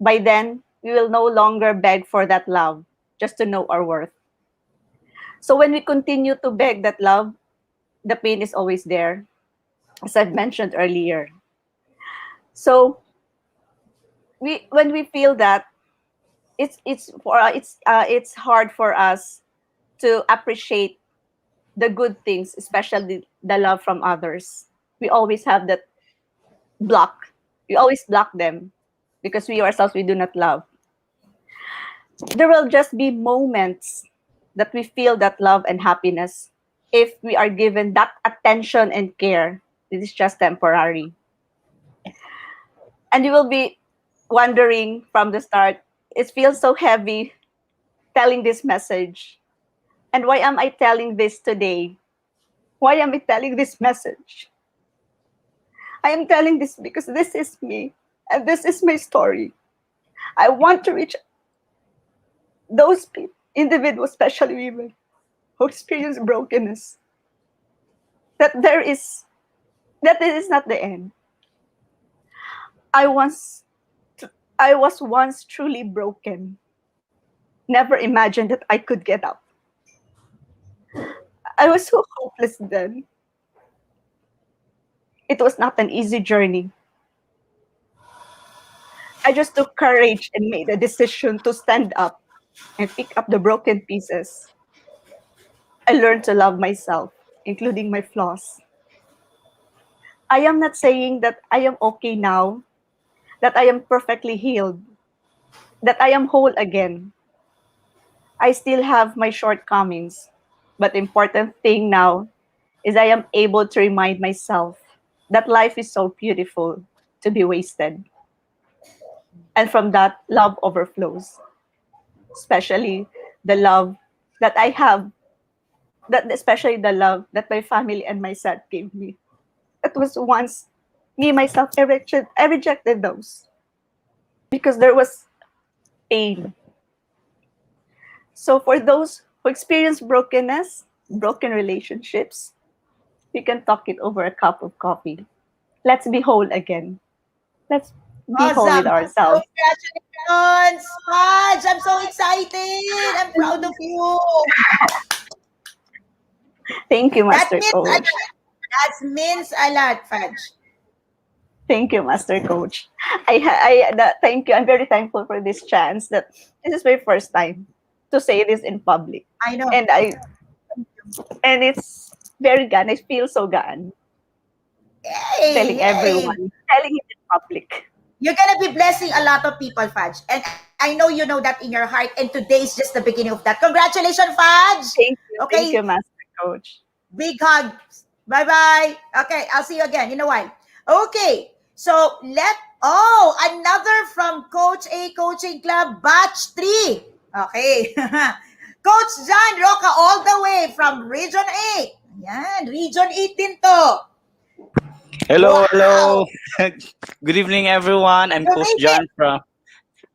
By then, we will no longer beg for that love just to know our worth. So when we continue to beg that love, the pain is always there, as I've mentioned earlier. So we when we feel that it's hard for us to appreciate the good things, especially the love from others. We always have that block. We always block them because we ourselves we do not love. There will just be moments that we feel that love and happiness if we are given that attention and care. It is just temporary. And you will be wondering from the start, it feels so heavy telling this message. And why am I telling this today? Why am I telling this message? I am telling this because this is me and this is my story. I want to reach those people, individuals, especially women, who experience brokenness. That that this is not the end. I was I was once truly broken. Never imagined that I could get up. I was so hopeless then. It was not an easy journey. I just took courage and made a decision to stand up and pick up the broken pieces. I learned to love myself, including my flaws. I am not saying that I am okay now, that I am perfectly healed, that I am whole again. I still have my shortcomings, but the important thing now is I am able to remind myself that life is so beautiful to be wasted. And from that, love overflows, especially the love that I have, that especially the love that my family and my set gave me. It was once me myself I rejected those because there was pain. So for those who experience brokenness, broken relationships, we can talk it over a cup of coffee. Let's be whole again. Let's Bicol with Awesome. ourselves. Congratulations, Fudge. I'm so excited. I'm proud of you. Thank you, That Master means a Coach. lot. That means a lot, Fudge. Thank you, Master Coach. Thank you. I'm very thankful for this chance that this is my first time to say this in public. I know. And I and it's very gan. I feel so gan Hey, telling hey. everyone, telling it in public. You're gonna be blessing a lot of people, Fudge. And I know you know that in your heart. And today is just the beginning of that. Congratulations, Fudge. Thank Okay, you, Master Coach. big hugs. Bye bye. Okay, I'll see you again in a while. Okay, so another from Coach A Coaching Club, Batch 3. Okay. Coach John Roca, all the way from Region 8. Yan, Region 8 din to. Hello, hello. Wow. Good evening, everyone. Amazing.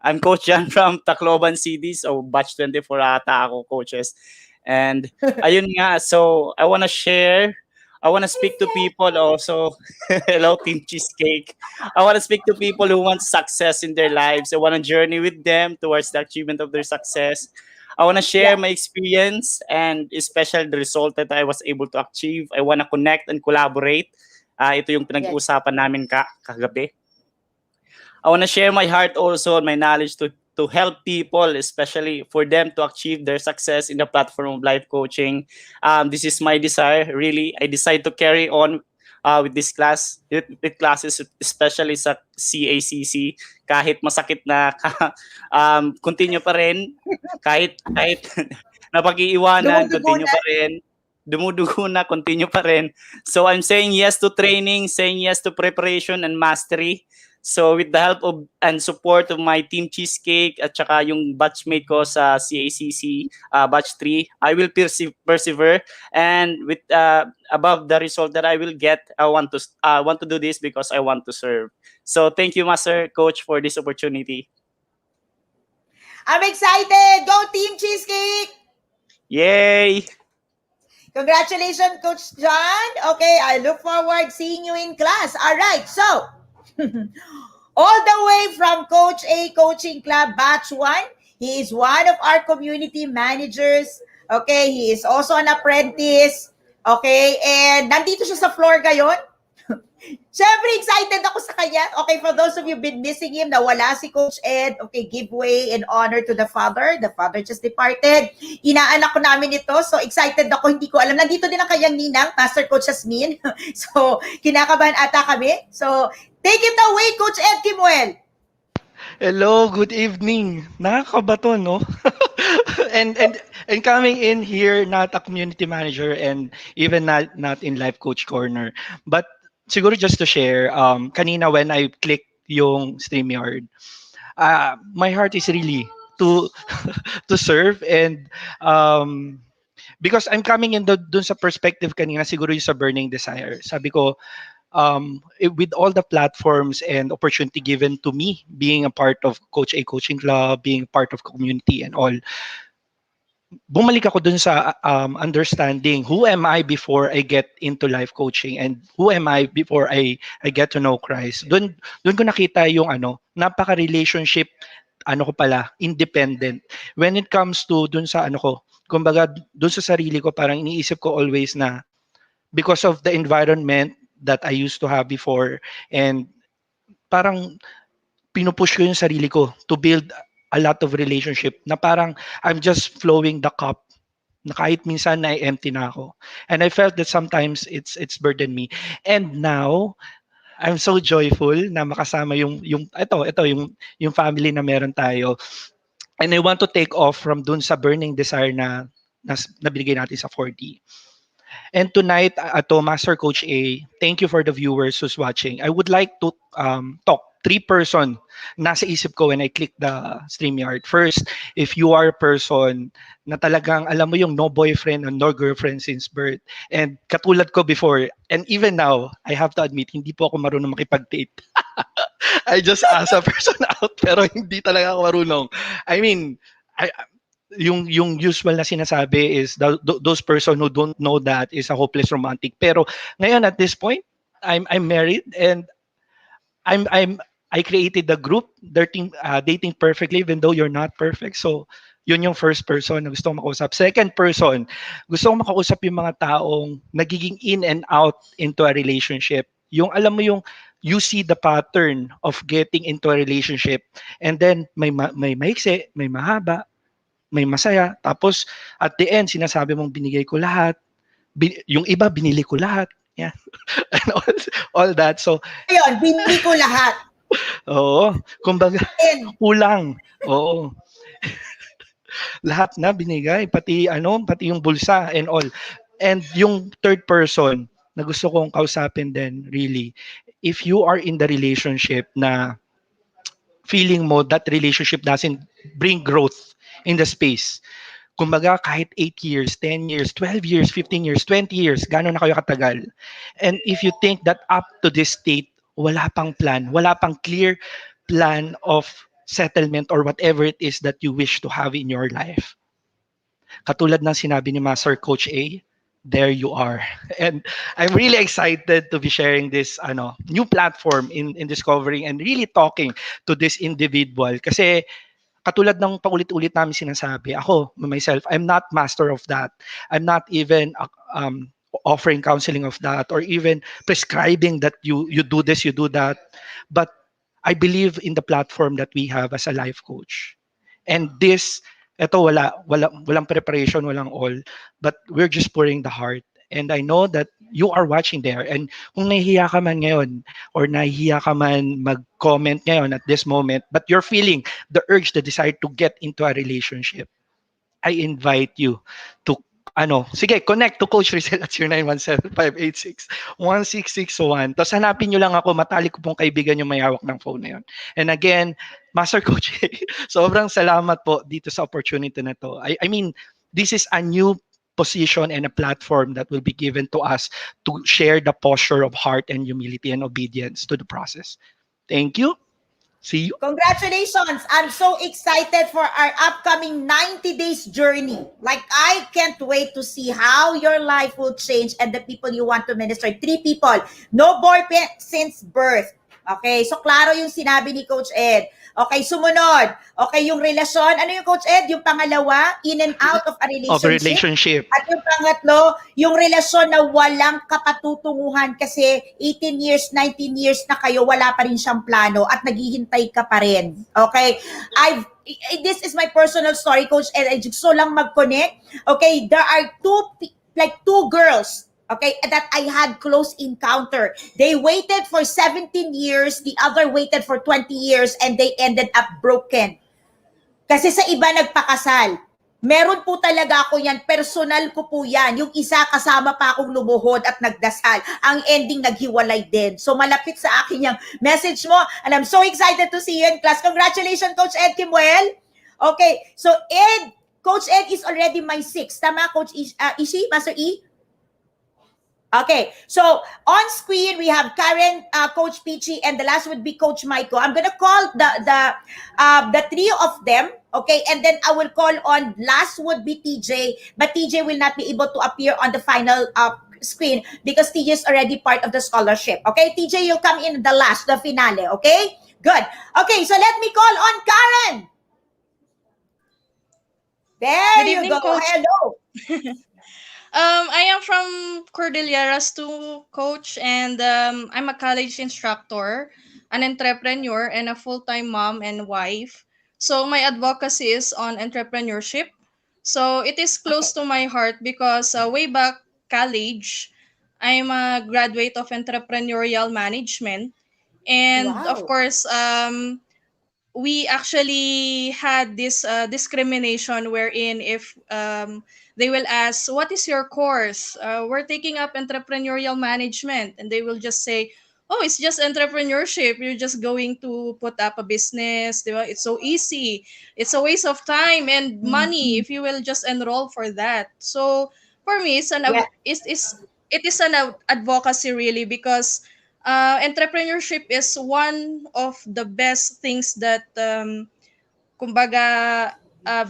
I'm Coach John from Tacloban City. So batch 24 ata ako, coaches. And ayun nga, so I want to speak to people also. Hello, Team Cheesecake. I want to speak to people who want success in their lives. I want to journey with them towards the achievement of their success. I want to share Yeah. my experience and especially the result that I was able to achieve. I want to connect and collaborate. Ito yung Yes. pinag-uusapan namin kagabi. I want to share my heart also and my knowledge to help people, especially for them to achieve their success in the platform of life coaching. This is my desire. Really, I decide to carry on with this with classes, especially sa CACC. Kahit masakit na, continue pa rin. Kahit napag-iiwanan, Dumudugo continue na. pa rin. Dumudugo na, continue pa rin. So I'm saying yes to training, saying yes to preparation and mastery. So with the help of and support of my team Cheesecake at saka yung batchmate ko sa CACC batch 3, I will persevere and with above the result that I will get, I want to do this because I want to serve. So thank you, Master Coach, for this opportunity. I'm excited. Go Team Cheesecake. Yay! Congratulations, Coach John. Okay, I look forward seeing you in class. All right, so all the way from Coach A Coaching Club Batch 1, he is one of our community managers. Okay, he is also an apprentice. Okay, and nandito siya sa floor ngayon. Siyempre, excited ako sa kanya. Okay, for those of you been missing him, nawala si Coach Ed. Okay, give way and honor to the father. The father just departed. Inaanak ko namin ito. So, excited ako. Hindi ko alam. Nandito din ang kanyang ninang, Pastor Coach Jasmine. So, kinakabahan ata kami. So, take it away, Coach Ed Kimuel. Hello, good evening. Nakakabato, no? and coming in here, not a community manager and even not in life coach corner. But siguro just to share, kanina when I clicked yung StreamYard, my heart is really to to serve and because I'm coming in dun sa perspective kanina siguro yung sa burning desire. Sabi ko, with all the platforms and opportunity given to me, being a part of Coach A Coaching Club, being part of community and all, bumalik ako dun sa understanding who am I before I get into life coaching and who am I before I get to know Christ. Dun ko nakita yung napaka-relationship, ko pala, independent. When it comes to dun sa kumbaga dun sa sarili ko, parang iniisip ko always na because of the environment that I used to have before and parang pinupush ko yung sarili ko to build a lot of relationship na parang I'm just flowing the cup na kahit minsan na empty na ako. And I felt that sometimes it's burdened me. And now I'm so joyful na makasama yung family na meron tayo. And I want to take off from dun sa burning desire na nabigay natin sa 4D. And tonight, to Master Coach A, thank you for the viewers who's watching. I would like to talk three-person nasa isip ko when I click the StreamYard. First, if you are a person na talagang alam mo yung no boyfriend and no girlfriend since birth. And katulad ko before, and even now, I have to admit, hindi po ako marunong makipag-date. I just ask a person out pero hindi talaga ako marunong. I mean, yung usual na sinasabi is those person who don't know that is a hopeless romantic. Pero ngayon at this point, I'm married and I'm I created the group, dating perfectly even though you're not perfect. So, yun yung first person na gusto kong makausap. Second person, gusto kong makausap yung mga taong nagiging in and out into a relationship. Yung alam mo yung you see the pattern of getting into a relationship and then may maiksi, may mahaba, may masaya. Tapos at the end, sinasabi mong binigay ko lahat. Yung iba, binili ko lahat. Yeah. And all that. So, Ayun, bili ko lahat. oo. Kumbaga, And, kulang. Oo. Lahat na binigay. Pati yung bulsa and all. And yung third person na gusto kong kausapin din, really, if you are in the relationship na feeling mo that relationship doesn't bring growth in the space, kumbaga kahit 8 years, 10 years, 12 years, 15 years, 20 years, gano'n na kayo katagal. And if you think that up to this state, wala pang plan, wala pang clear plan of settlement or whatever it is that you wish to have in your life. Katulad ng sinabi ni Master Coach A, there you are. And I'm really excited to be sharing this new platform in discovering and really talking to this individual kasi katulad ng paulit-ulit namin sinasabi, ako, myself, I'm not master of that. I'm not even offering counseling of that or even prescribing that you do this, you do that. But I believe in the platform that we have as a life coach. And this, eto walang preparation, walang all, but we're just pouring the heart. And I know that you are watching there. And kung nahihiya ka man ngayon or nahihiya ka man mag-comment ngayon at this moment, but you're feeling the urge, the desire to get into a relationship, I invite you to sige, connect to Coach Rizal at 0917-586-1661. Tapos hanapin nyo lang ako, matalik ko pong kaibigan yung may hawak ng phone na yun. And again, Master Coach, sobrang salamat po dito sa opportunity na to. I mean, this is a new position and a platform that will be given to us to share the posture of heart and humility and obedience to the process. Thank you. See you. congratulations. I'm so excited for our upcoming 90 days journey. Like, I can't wait to see how your life will change and the people you want to minister. 3 people. No boyfriend since birth. Okay, so klaro yung sinabi ni Coach Ed. Okay, sumunod. Okay, yung relasyon. Ano yung Coach Ed? Yung pangalawa, in and out of a Of relationship. At yung pangatlo, yung relasyon na walang kapatutunguhan kasi 18 years, 19 years na kayo, wala pa rin siyang plano at naghihintay ka pa rin. Okay? This is my personal story, Coach Ed. I gusto lang mag-connect. Okay, there are two girls, okay, that I had close encounter. They waited for 17 years, the other waited for 20 years, and they ended up broken. Kasi sa iba nagpakasal. Meron po talaga ako yan, personal ko po yan. Yung isa kasama pa akong lumuhod at nagdasal. Ang ending naghiwalay din. So malapit sa akin yung message mo. And I'm so excited to see you in class. Congratulations, Coach Ed Kimwell. Okay, so Coach Ed is already my 6th. Tama, Coach Ishi, Master E? Okay, so on screen we have Karen, Coach Peachy, and the last would be Coach Michael. I'm gonna call the 3 of them, okay, and then I will call on last would be TJ, but TJ will not be able to appear on the final screen because TJ is already part of the scholarship. Okay, TJ, you'll come in the last, the finale. Okay, good. Okay, so let me call on Karen. There Good you evening, go. Coach. Hello. I am from Cordilleras too, Coach, and I'm a college instructor, an entrepreneur, and a full-time mom and wife. So my advocacy is on entrepreneurship. So it is close to my heart because way back college, I'm a graduate of entrepreneurial management, and of Wow. course, we actually had this discrimination wherein if they will ask what is your course, we're taking up entrepreneurial management, and they will just say, oh, it's just entrepreneurship, you're just going to put up a business, diba? It's so easy, it's a waste of time and money if you will just enroll for that. So for me it's Yeah. it is an advocacy really because entrepreneurship is one of the best things that kumbaga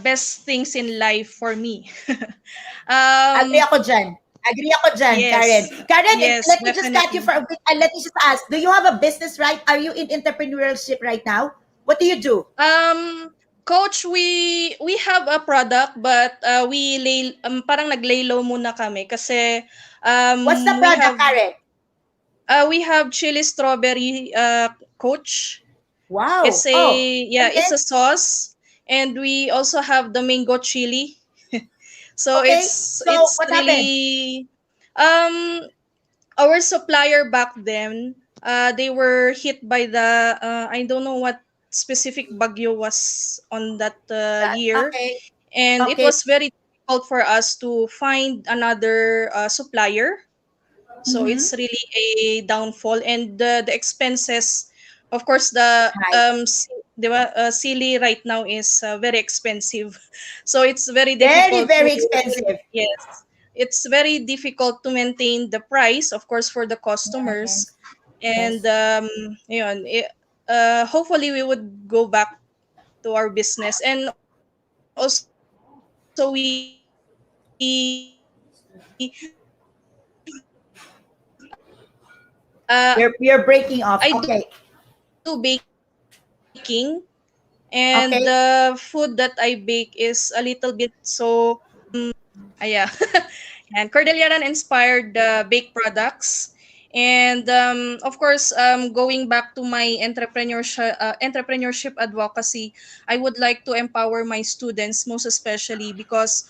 best things in life for me. Agree um ako dyan. Agree ako dyan, Karen. Yes. Karen, Yes, let me just cut you definitely. for a bit. And let me just ask, do you have a business, right? Are you in entrepreneurship right now? What do you do? Coach, we have a product but we lay parang naglay low muna kami kasi What's the we product, have Karen? chili strawberry coach. Wow. It's a Oh, yeah, and it's then, a sauce, and we also have the mango chili. So okay. So, it's what happened? really um our supplier back then, they were hit by the I don't know what specific bagyo was on that That, year, okay. and it Okay. was very difficult for us to find another supplier. So Mm-hmm. it's really a downfall, and the expenses, of course, the Right. silly right now is very expensive. So it's very Very, difficult to, very expensive. yes, it's very difficult to maintain the price, of course, for the customers. Yes. And Yes. yun, hopefully we would go back to our business. And also You're breaking I off. do Okay. baking, and the food that I Okay. bake is a little bit yeah. And Cordilleran inspired bake products. And of course, going back to my entrepreneurship advocacy, I would like to empower my students, most especially because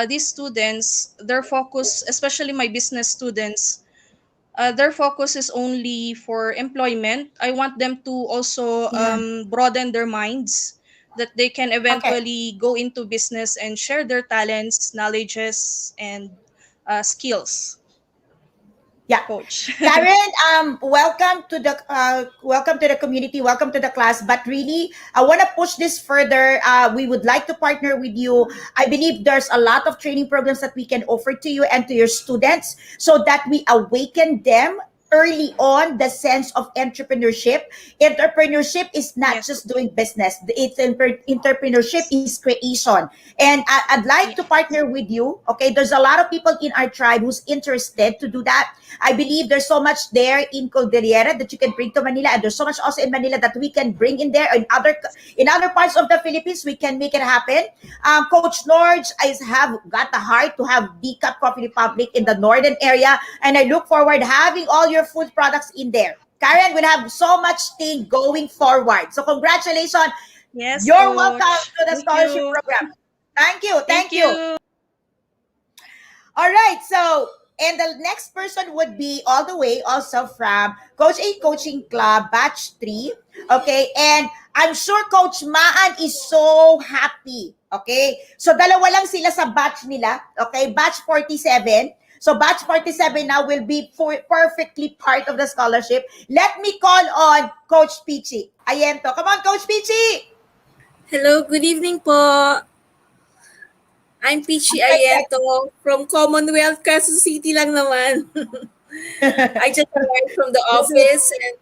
these students, their focus, especially my business students, their focus is only for employment. I want them to also Yeah. broaden their minds, that they can Okay. eventually go into business and share their talents, knowledges, and skills. Yeah. Coach. Karen, welcome to the community, welcome to the class. But really, I want to push this further. We would like to partner with you. I believe there's a lot of training programs that we can offer to you and to your students so that we awaken them early on the sense of entrepreneurship. Entrepreneurship is not Yes, just coach. doing business. Entrepreneurship is creation. And I'd like to Yes. partner with you. Okay, there's a lot of people in our tribe who's interested to do that. I believe there's so much there in Cordillera that you can bring to Manila, and there's so much also in Manila that we can bring in there. In other parts of the Philippines, we can make it happen. Coach Norge, I have got the heart to have Decaf Coffee Republic in the northern area, and I look forward having all your food products in there. Karen will have so much thing going forward. So congratulations. Yes, You're welcome coach. to the Thank scholarship you. program. Thank you. Thank Thank you. you. All right. So, and the next person would be all the way also from Coach A Coaching Club, Batch 3. Okay. And I'm sure Coach Maan is so happy. Okay. So, dalawa lang sila sa batch nila. Okay. Batch 47. So, batch 47 now will be perfectly part of the scholarship. Let me call on Coach Pichi. Ayento. Come on, Coach Pichi. Hello, good evening po. I'm Pichi Ayento from Commonwealth, Quezon City lang naman. I just arrived from the office and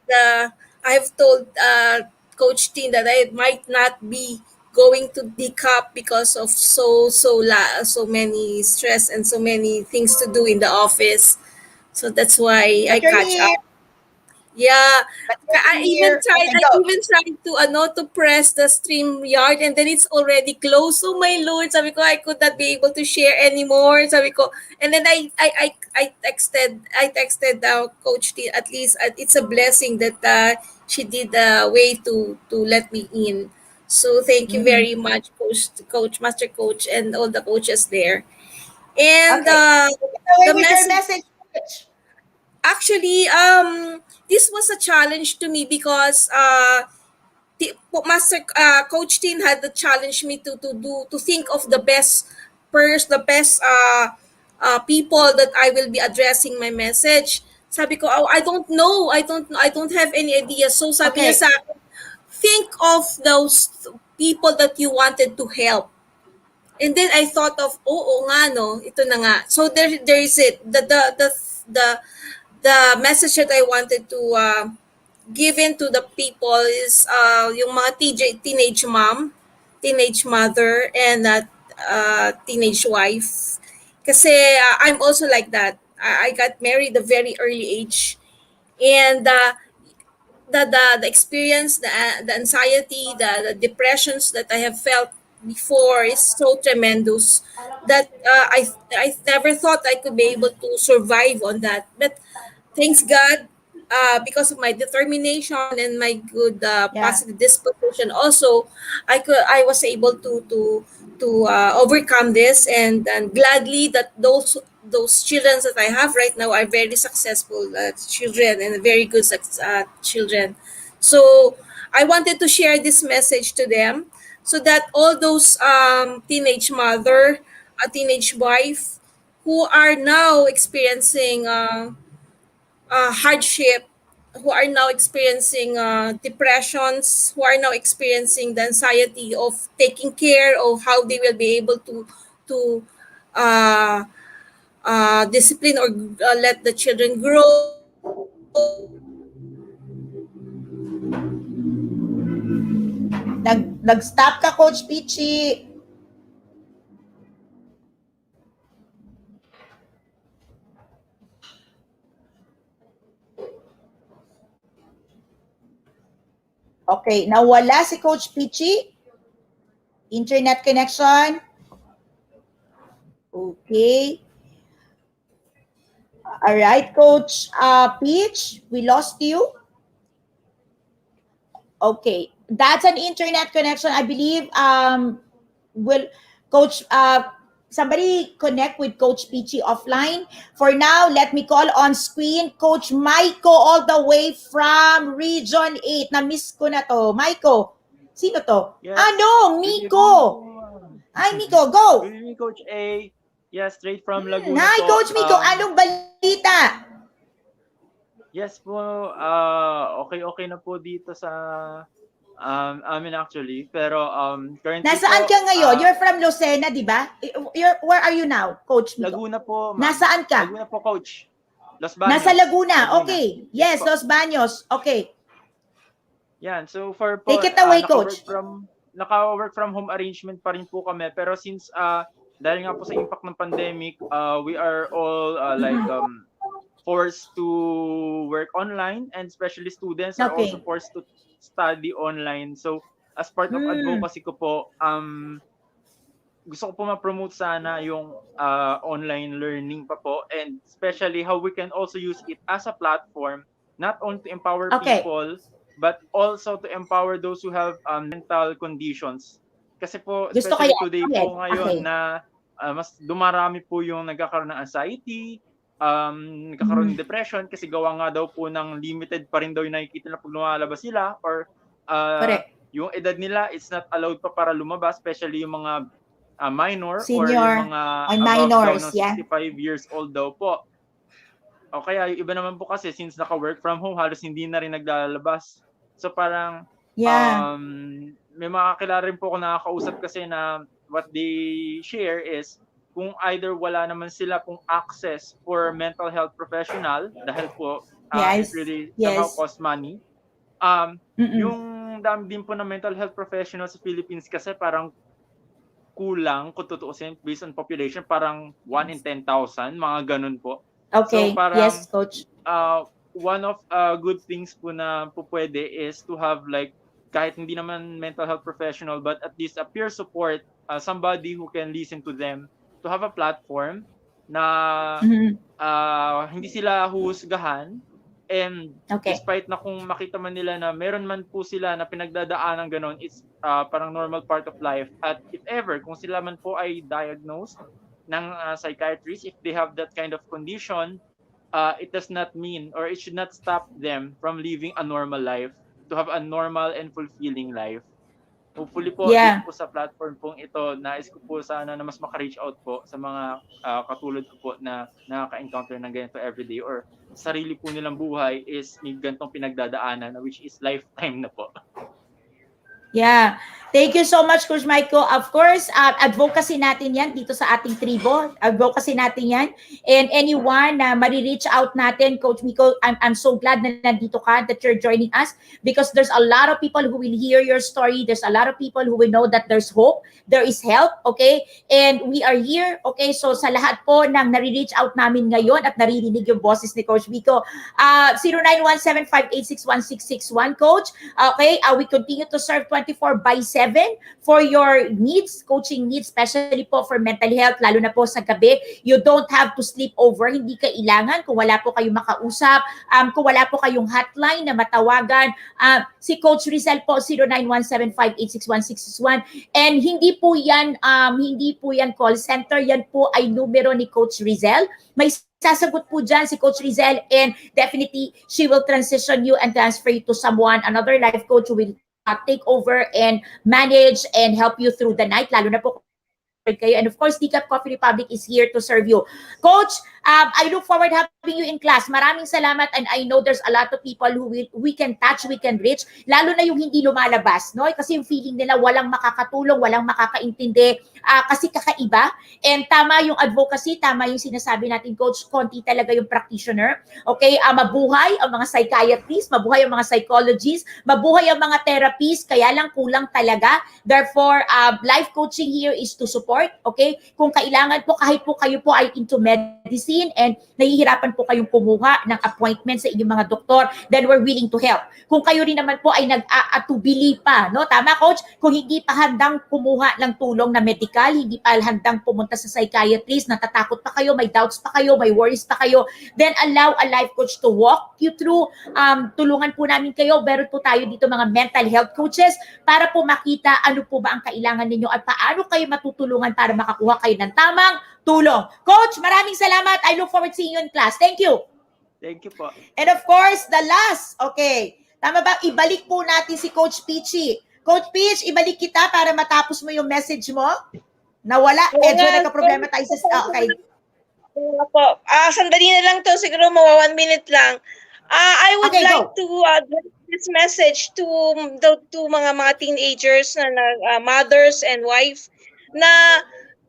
I've told Coach Tin that I might not be going to decap because of so many stress and so many things to do in the office. So that's why I But you're catch here. up. Yeah, But I you're even here. tried. Okay, I go. even tried to to press the stream yard, and then it's already closed. So my lord, sabi ko I could not be able to share anymore. Sabi ko, and then I texted Coach T. At least it's a blessing that she did way to let me in. So thank you Mhm. very much, Coach, Master Coach, and all the coaches there. And Okay. Take it away the with your message. message, Coach. Actually, this was a challenge to me because Master Coach Tin had to challenge me to think of the best people that I will be addressing my message. Sabi ko, oh, I don't know. I don't have any idea. So sabi niya Okay. sa akin, think of those people that you wanted to help. And then I thought of, oo nga no, ito na nga. So there is it. The message that I wanted to give in to the people is yung mga teenage mom, teenage mother, and teenage wife. Kasi I'm also like that. I got married at a very early age. And the experience, the anxiety, the depressions that I have felt before is so tremendous that I never thought I could be able to survive on that. But thanks God, because of my determination and my good Yeah. positive disposition, also I was able to overcome this, and gladly that those children that I have right now are very successful children and very good children. So I wanted to share this message to them so that all those teenage mother, a teenage wife who are now experiencing hardship, who are now experiencing depressions, who are now experiencing the anxiety of taking care of how they will be able to uh, discipline or let the children grow. Nag-stop ka, Coach Pichi. Okay, nawala si Coach Pichi. Internet connection. Okay. All right, Coach Peach, we lost you. Okay, that's an internet connection. I believe will Coach somebody connect with Coach Peachy offline. For now, let me call on screen Coach Maiko all the way from Region 8. Na-miss ko na to. Maiko, sino to? Yes. Ano? Good evening Miko. po. Hi, Miko. Go. Good evening, Coach A. Yes, straight from Laguna Hi, po. Coach Miko. Anong balita? Yes po, okay na po dito sa amin actually. Pero currently Nasaan po, ka ngayon? You're from Lucena, di ba? Where are you now, Coach Miko? Laguna po, ma'am. Nasaan ka? Laguna po, Coach. Los Baños. Nasa Laguna. Laguna. Okay. Yes Yes, po. Los Baños. Okay. Yan, so far po, Take it away, Coach. naka-work from home arrangement pa rin po kami. Pero since dahil nga po sa impact ng pandemic, we are all forced to work online, and especially students are Okay. also forced to study online. So as part of advocacy ko po, gusto ko po ma-promote sana yung online learning pa po, and especially how we can also use it as a platform not only to empower Okay. people but also to empower those who have mental conditions. Kasi po, Gusto ko especially yan. today Okay. po ngayon Okay. na mas dumarami po yung nagkakaroon ng anxiety, nagkakaroon ng depression kasi gawa nga daw po ng limited pa rin daw yung nakikita na pag lumalabas sila, or Correct. yung edad nila it's not allowed pa para lumabas, especially yung mga minor or Senior yung mga and above daw minors, ng yeah. 65 years old daw po. O kaya yung iba naman po kasi since naka-work from home, halos hindi na rin naglalabas. So parang Yeah. may mga kilala rin po ako nakakausap kasi na what they share is kung either wala naman sila pong access for mental health professional dahil po Yes. it really somehow Yes. cost money. Yung dami din po ng mental health professional sa Philippines kasi parang kulang kung tutuusin based on population, parang 1 in 10,000, mga ganun po. Okay. So parang Yes, Coach. one of good things po na po pwede is to have like kahit hindi naman mental health professional but at least a peer support, somebody who can listen to them, to have a platform na hindi sila huhusgahan, and Okay. despite na kung makita man nila na meron man po sila na pinagdadaan ng ganon, it's parang normal part of life. At if ever kung sila man po ay diagnosed ng psychiatrist, if they have that kind of condition, it does not mean or it should not stop them from living a normal life, to have a normal and fulfilling life. Hopefully po, Yeah. dito po sa platform pong ito, nais ko po sana na mas maka-reach out po sa mga katulad ko po na nakaka-encounter ng ganito everyday, or sarili po nilang buhay is may ganitong pinagdadaanan, which is lifetime na po. Yeah. Thank you so much, Coach Michael. Of course, advocacy natin yan dito sa ating tribo. Advocacy natin yan. And anyone na marireach out natin, Coach Miko, I'm so glad na nandito ka, that you're joining us, because there's a lot of people who will hear your story. There's a lot of people who will know that there's hope, there is help, okay? And we are here, okay? So sa lahat po ng nare-reach out namin ngayon at naririnig yung boses ni Coach Miko, 0917-586-1661, Coach. Okay, we continue to serve 24/7 for your needs, coaching needs, especially po for mental health, lalo na po sa gabi. You don't have to sleep over. Hindi kailangan kung wala po kayong makausap, kung wala po kayong hotline na matawagan. Si Coach Rizal po, 0917-586-1661. And hindi po yan call center. Yan po ay numero ni Coach Rizal. May sasagot po dyan si Coach Rizal, and definitely she will transition you and transfer you to someone, another life coach who will take over and manage and help you through the night, lalo na po kayo. And of course, Decaf Coffee Republic is here to serve you. Coach, I look forward having you in class. Maraming salamat, and I know there's a lot of people who we can touch, we can reach, lalo na yung hindi lumalabas, no? Kasi yung feeling nila walang makakatulong, walang makakaintindi, kasi kakaiba. And tama yung advocacy, tama yung sinasabi natin, Coach, konti talaga yung practitioner. Okay, mabuhay ang mga psychiatrists, mabuhay ang mga psychologists, mabuhay ang mga therapists, kaya lang kulang talaga. Therefore, life coaching here is to support, okay? Kung kailangan po, kahit po kayo po ay into medicine and nahihirapan po kayong kumuha ng appointment sa inyong mga doktor, then we're willing to help. Kung kayo rin naman po ay nag-aatubili pa, no? Tama, Coach? Kung hindi pa handang kumuha ng tulong na medical, hindi pa handang pumunta sa psychiatrist, natatakot pa kayo, may doubts pa kayo, may worries pa kayo, then allow a life coach to walk you through. Tulungan po namin kayo. Meron po tayo dito mga mental health coaches para po makita ano po ba ang kailangan ninyo at paano kayo matutulungan para makakuha kayo ng tamang tulong. Coach, maraming salamat. I look forward to seeing you in class. Thank you. Thank you po. And of course, the last, okay. Tama ba? Ibalik po natin si Coach Peachy. Coach Peach, ibalik kita para matapos mo yung message mo. Nawala. Medyo nagka-problema tayo sa... Okay. Po. Sandali na lang to, siguro mga 1 minute lang. I would Okay, like go. to give this message to mga teenagers na mothers and wife na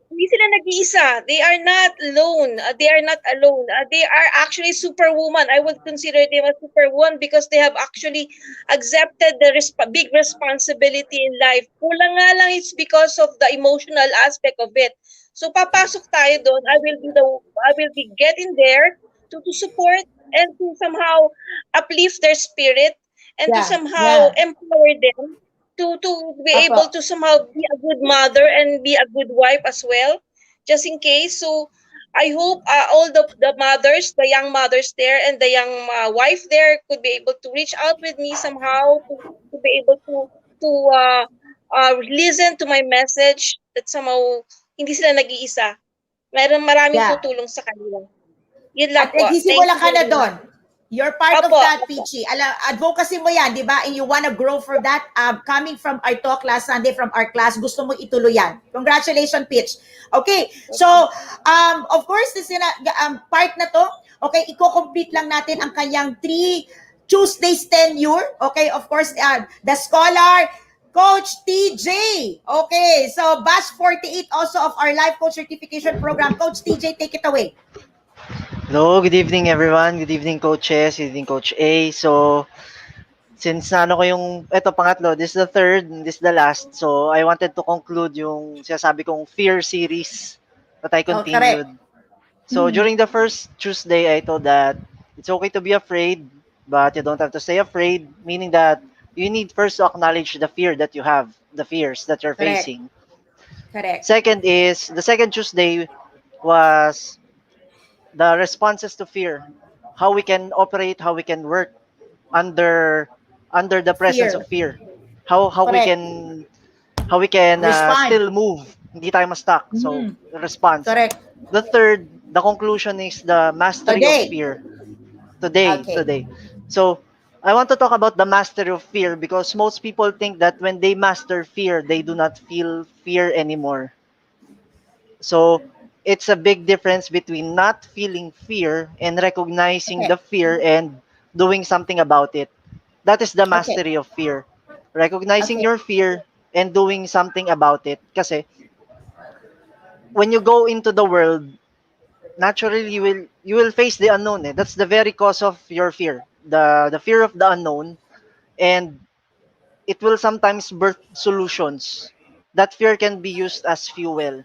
hindi sila nag-iisa. They are not alone. They are not alone. They are actually superwoman. I would consider them a superwoman because they have actually accepted the big responsibility in life. Kulang nga lang it's because of the emotional aspect of it. So papasok tayo doon. I will be getting there to support and to somehow uplift their spirit and to somehow empower them to be able to somehow be a good mother and be a good wife as well, just in case. So I hope all the mothers, the young mothers there and the young wife there could be able to reach out with me somehow to be able to listen to my message that somehow hindi sila nag-iisa. Maraming tutulong sa kanila. Yun lang At po. nagsisimula ka na doon. You're part of Opo, that, opo. Peachy. Advocacy mo yan, di ba? And you wanna grow for that. Coming from our talk last Sunday from our class, gusto mo ituloy yan. Congratulations, Peach. Okay, so, of course, this part na to, okay, i-complete lang natin ang kanyang 3 Tuesdays tenure. Okay, of course, the scholar, Coach TJ. Okay, so batch 48 also of our life coach certification program. Coach TJ, take it away. Hello, good evening everyone. Good evening coaches, good evening Coach A. So, since ko yung, eto pangatlo, this is the third, this is the last. So, I wanted to conclude yung sinasabi kong fear series that I continued. So, during the first Tuesday, I told that it's okay to be afraid, but you don't have to stay afraid, meaning that you need first to acknowledge the fear that you have, the fears that you're facing. Correct. Second is, the second Tuesday was the responses to fear, how we can operate, how we can work under the presence of fear, how we can still move, hindi tayo ma-stuck. So the response. Correct. The third, the conclusion is the mastery of fear. Today. So I want to talk about the mastery of fear because most people think that when they master fear, they do not feel fear anymore. So it's a big difference between not feeling fear and recognizing the fear and doing something about it. That is the mastery of fear. Recognizing your fear and doing something about it. Kasi when you go into the world, naturally you will face the unknown. Eh. That's the very cause of your fear. The fear of the unknown, and it will sometimes birth solutions. That fear can be used as fuel.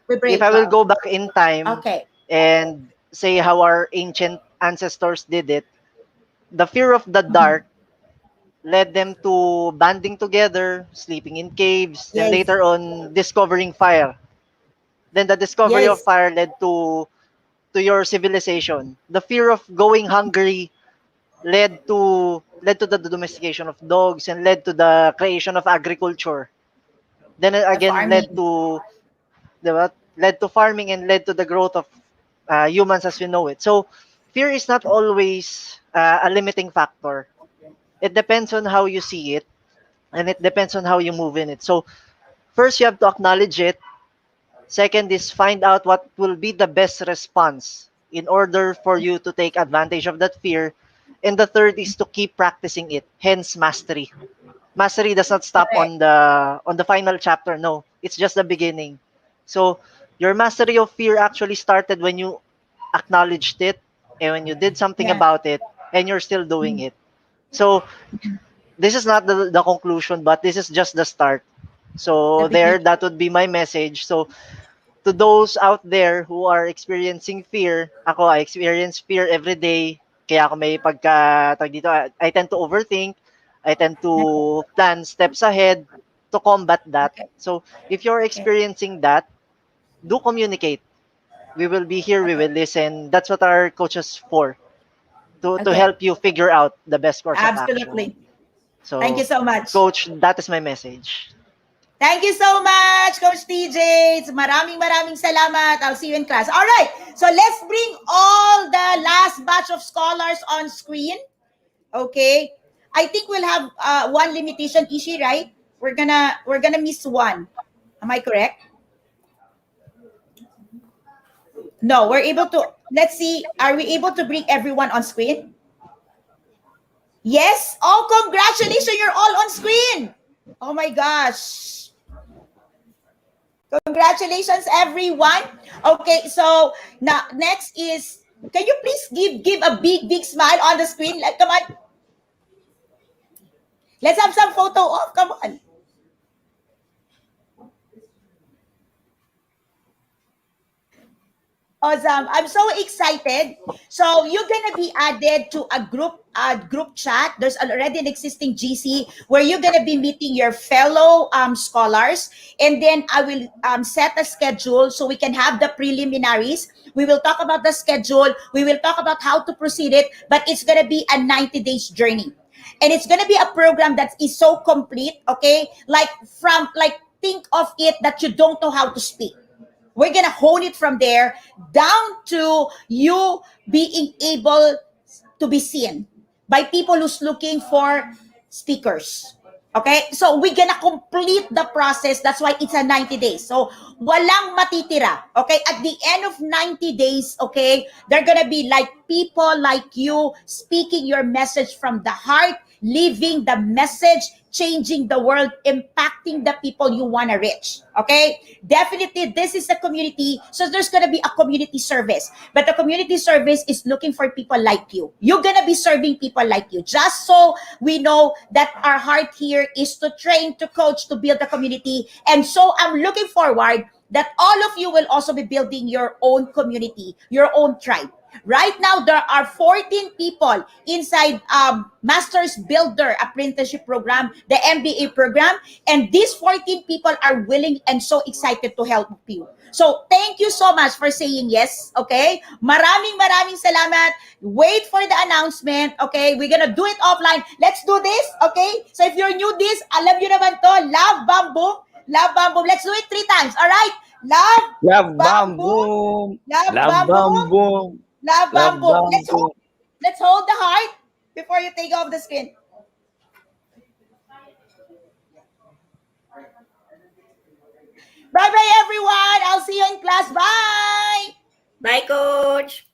We If break. I will go back in time Okay. and say how our ancient ancestors did it, the fear of the dark led them to banding together, sleeping in caves, then Yes. later on discovering fire. Then the discovery of Yes. fire led to your civilization. The fear of going hungry led to the domestication of dogs and led to the creation of agriculture. Then The again farming. diba? Led to farming and led to the growth of humans as we know it. So fear is not always a limiting factor. It depends on how you see it, and it depends on how you move in it. So first you have to acknowledge it. Second is find out what will be the best response in order for you to take advantage of that fear. And the third is to keep practicing it. Hence mastery. Mastery does not stop Correct. on the final chapter. No, it's just the beginning. So your mastery of fear actually started when you acknowledged it and when you did something Yeah. about it and you're still doing it. So this is not the conclusion, but this is just the start. The So there, beginning. that would be my message. So to those out there who are experiencing fear, ako, I experience fear every day. Kaya ako may tawag dito, I tend to overthink. I tend Okay. to plan steps ahead to combat that. Okay. So if you're Okay. experiencing that, do communicate. We will be here. We Okay. will listen. That's what our coach is for, to Okay. help you figure out the best course of action. Absolutely. Thank you So, so much. coach, that is my message. Thank you so much, Coach TJ. Maraming salamat. I'll see you in class. All right. So let's bring all the last batch of scholars on screen. Okay. I think we'll have one limitation, Ishi, right? We're gonna miss one. Am I correct? No, we're able to. Let's see. Are we able to bring everyone on screen? Yes. Oh, congratulations! You're all on screen. Oh my gosh. Congratulations, everyone. Okay, so now next is, can you please give a big smile on the screen? Like, come on, let's have some photo off. Come on. Awesome. I'm so excited. So you're gonna be added to a group chat. There's already an existing GC where you're gonna be meeting your fellow scholars, and then I will set a schedule so we can have the preliminaries. We will talk about the schedule. We will talk about how to proceed it, but it's gonna be a 90 days journey, and it's gonna be a program that is so complete. Okay, like think of it that you don't know how to speak. We're gonna hone it from there down to you being able to be seen by people who's looking for speakers. Okay? So we're gonna complete the process. That's why it's a 90 days. So walang matitira. Okay? At the end of 90 days, okay, they're gonna be like people like you speaking your message from the heart, living the message, changing the world, impacting the people you want to reach. Okay? Definitely, this is a community. So there's going to be a community service. But the community service is looking for people like you. You're going to be serving people like you. Just so we know that our heart here is to train, to coach, to build the community. And so I'm looking forward that all of you will also be building your own community, your own tribe. Right now, there are 14 people inside Master's Builder Apprenticeship Program, the MBA program, and these 14 people are willing and so excited to help you. So, thank you so much for saying yes, okay? Maraming salamat. Wait for the announcement, okay? We're gonna do it offline. Let's do this, okay? So, if you're new this, alam nyo naman to, love, bam, boom. Love, bam, boom. Let's do it 3 times, all right? Love, Love bam, bam boom. boom. Love, Love bam, bam boom. boom. Love Love bamboo. bam boom. Let's hold the heart before you take off the screen. Bye bye everyone. I'll see you in class. Bye. Bye, Coach.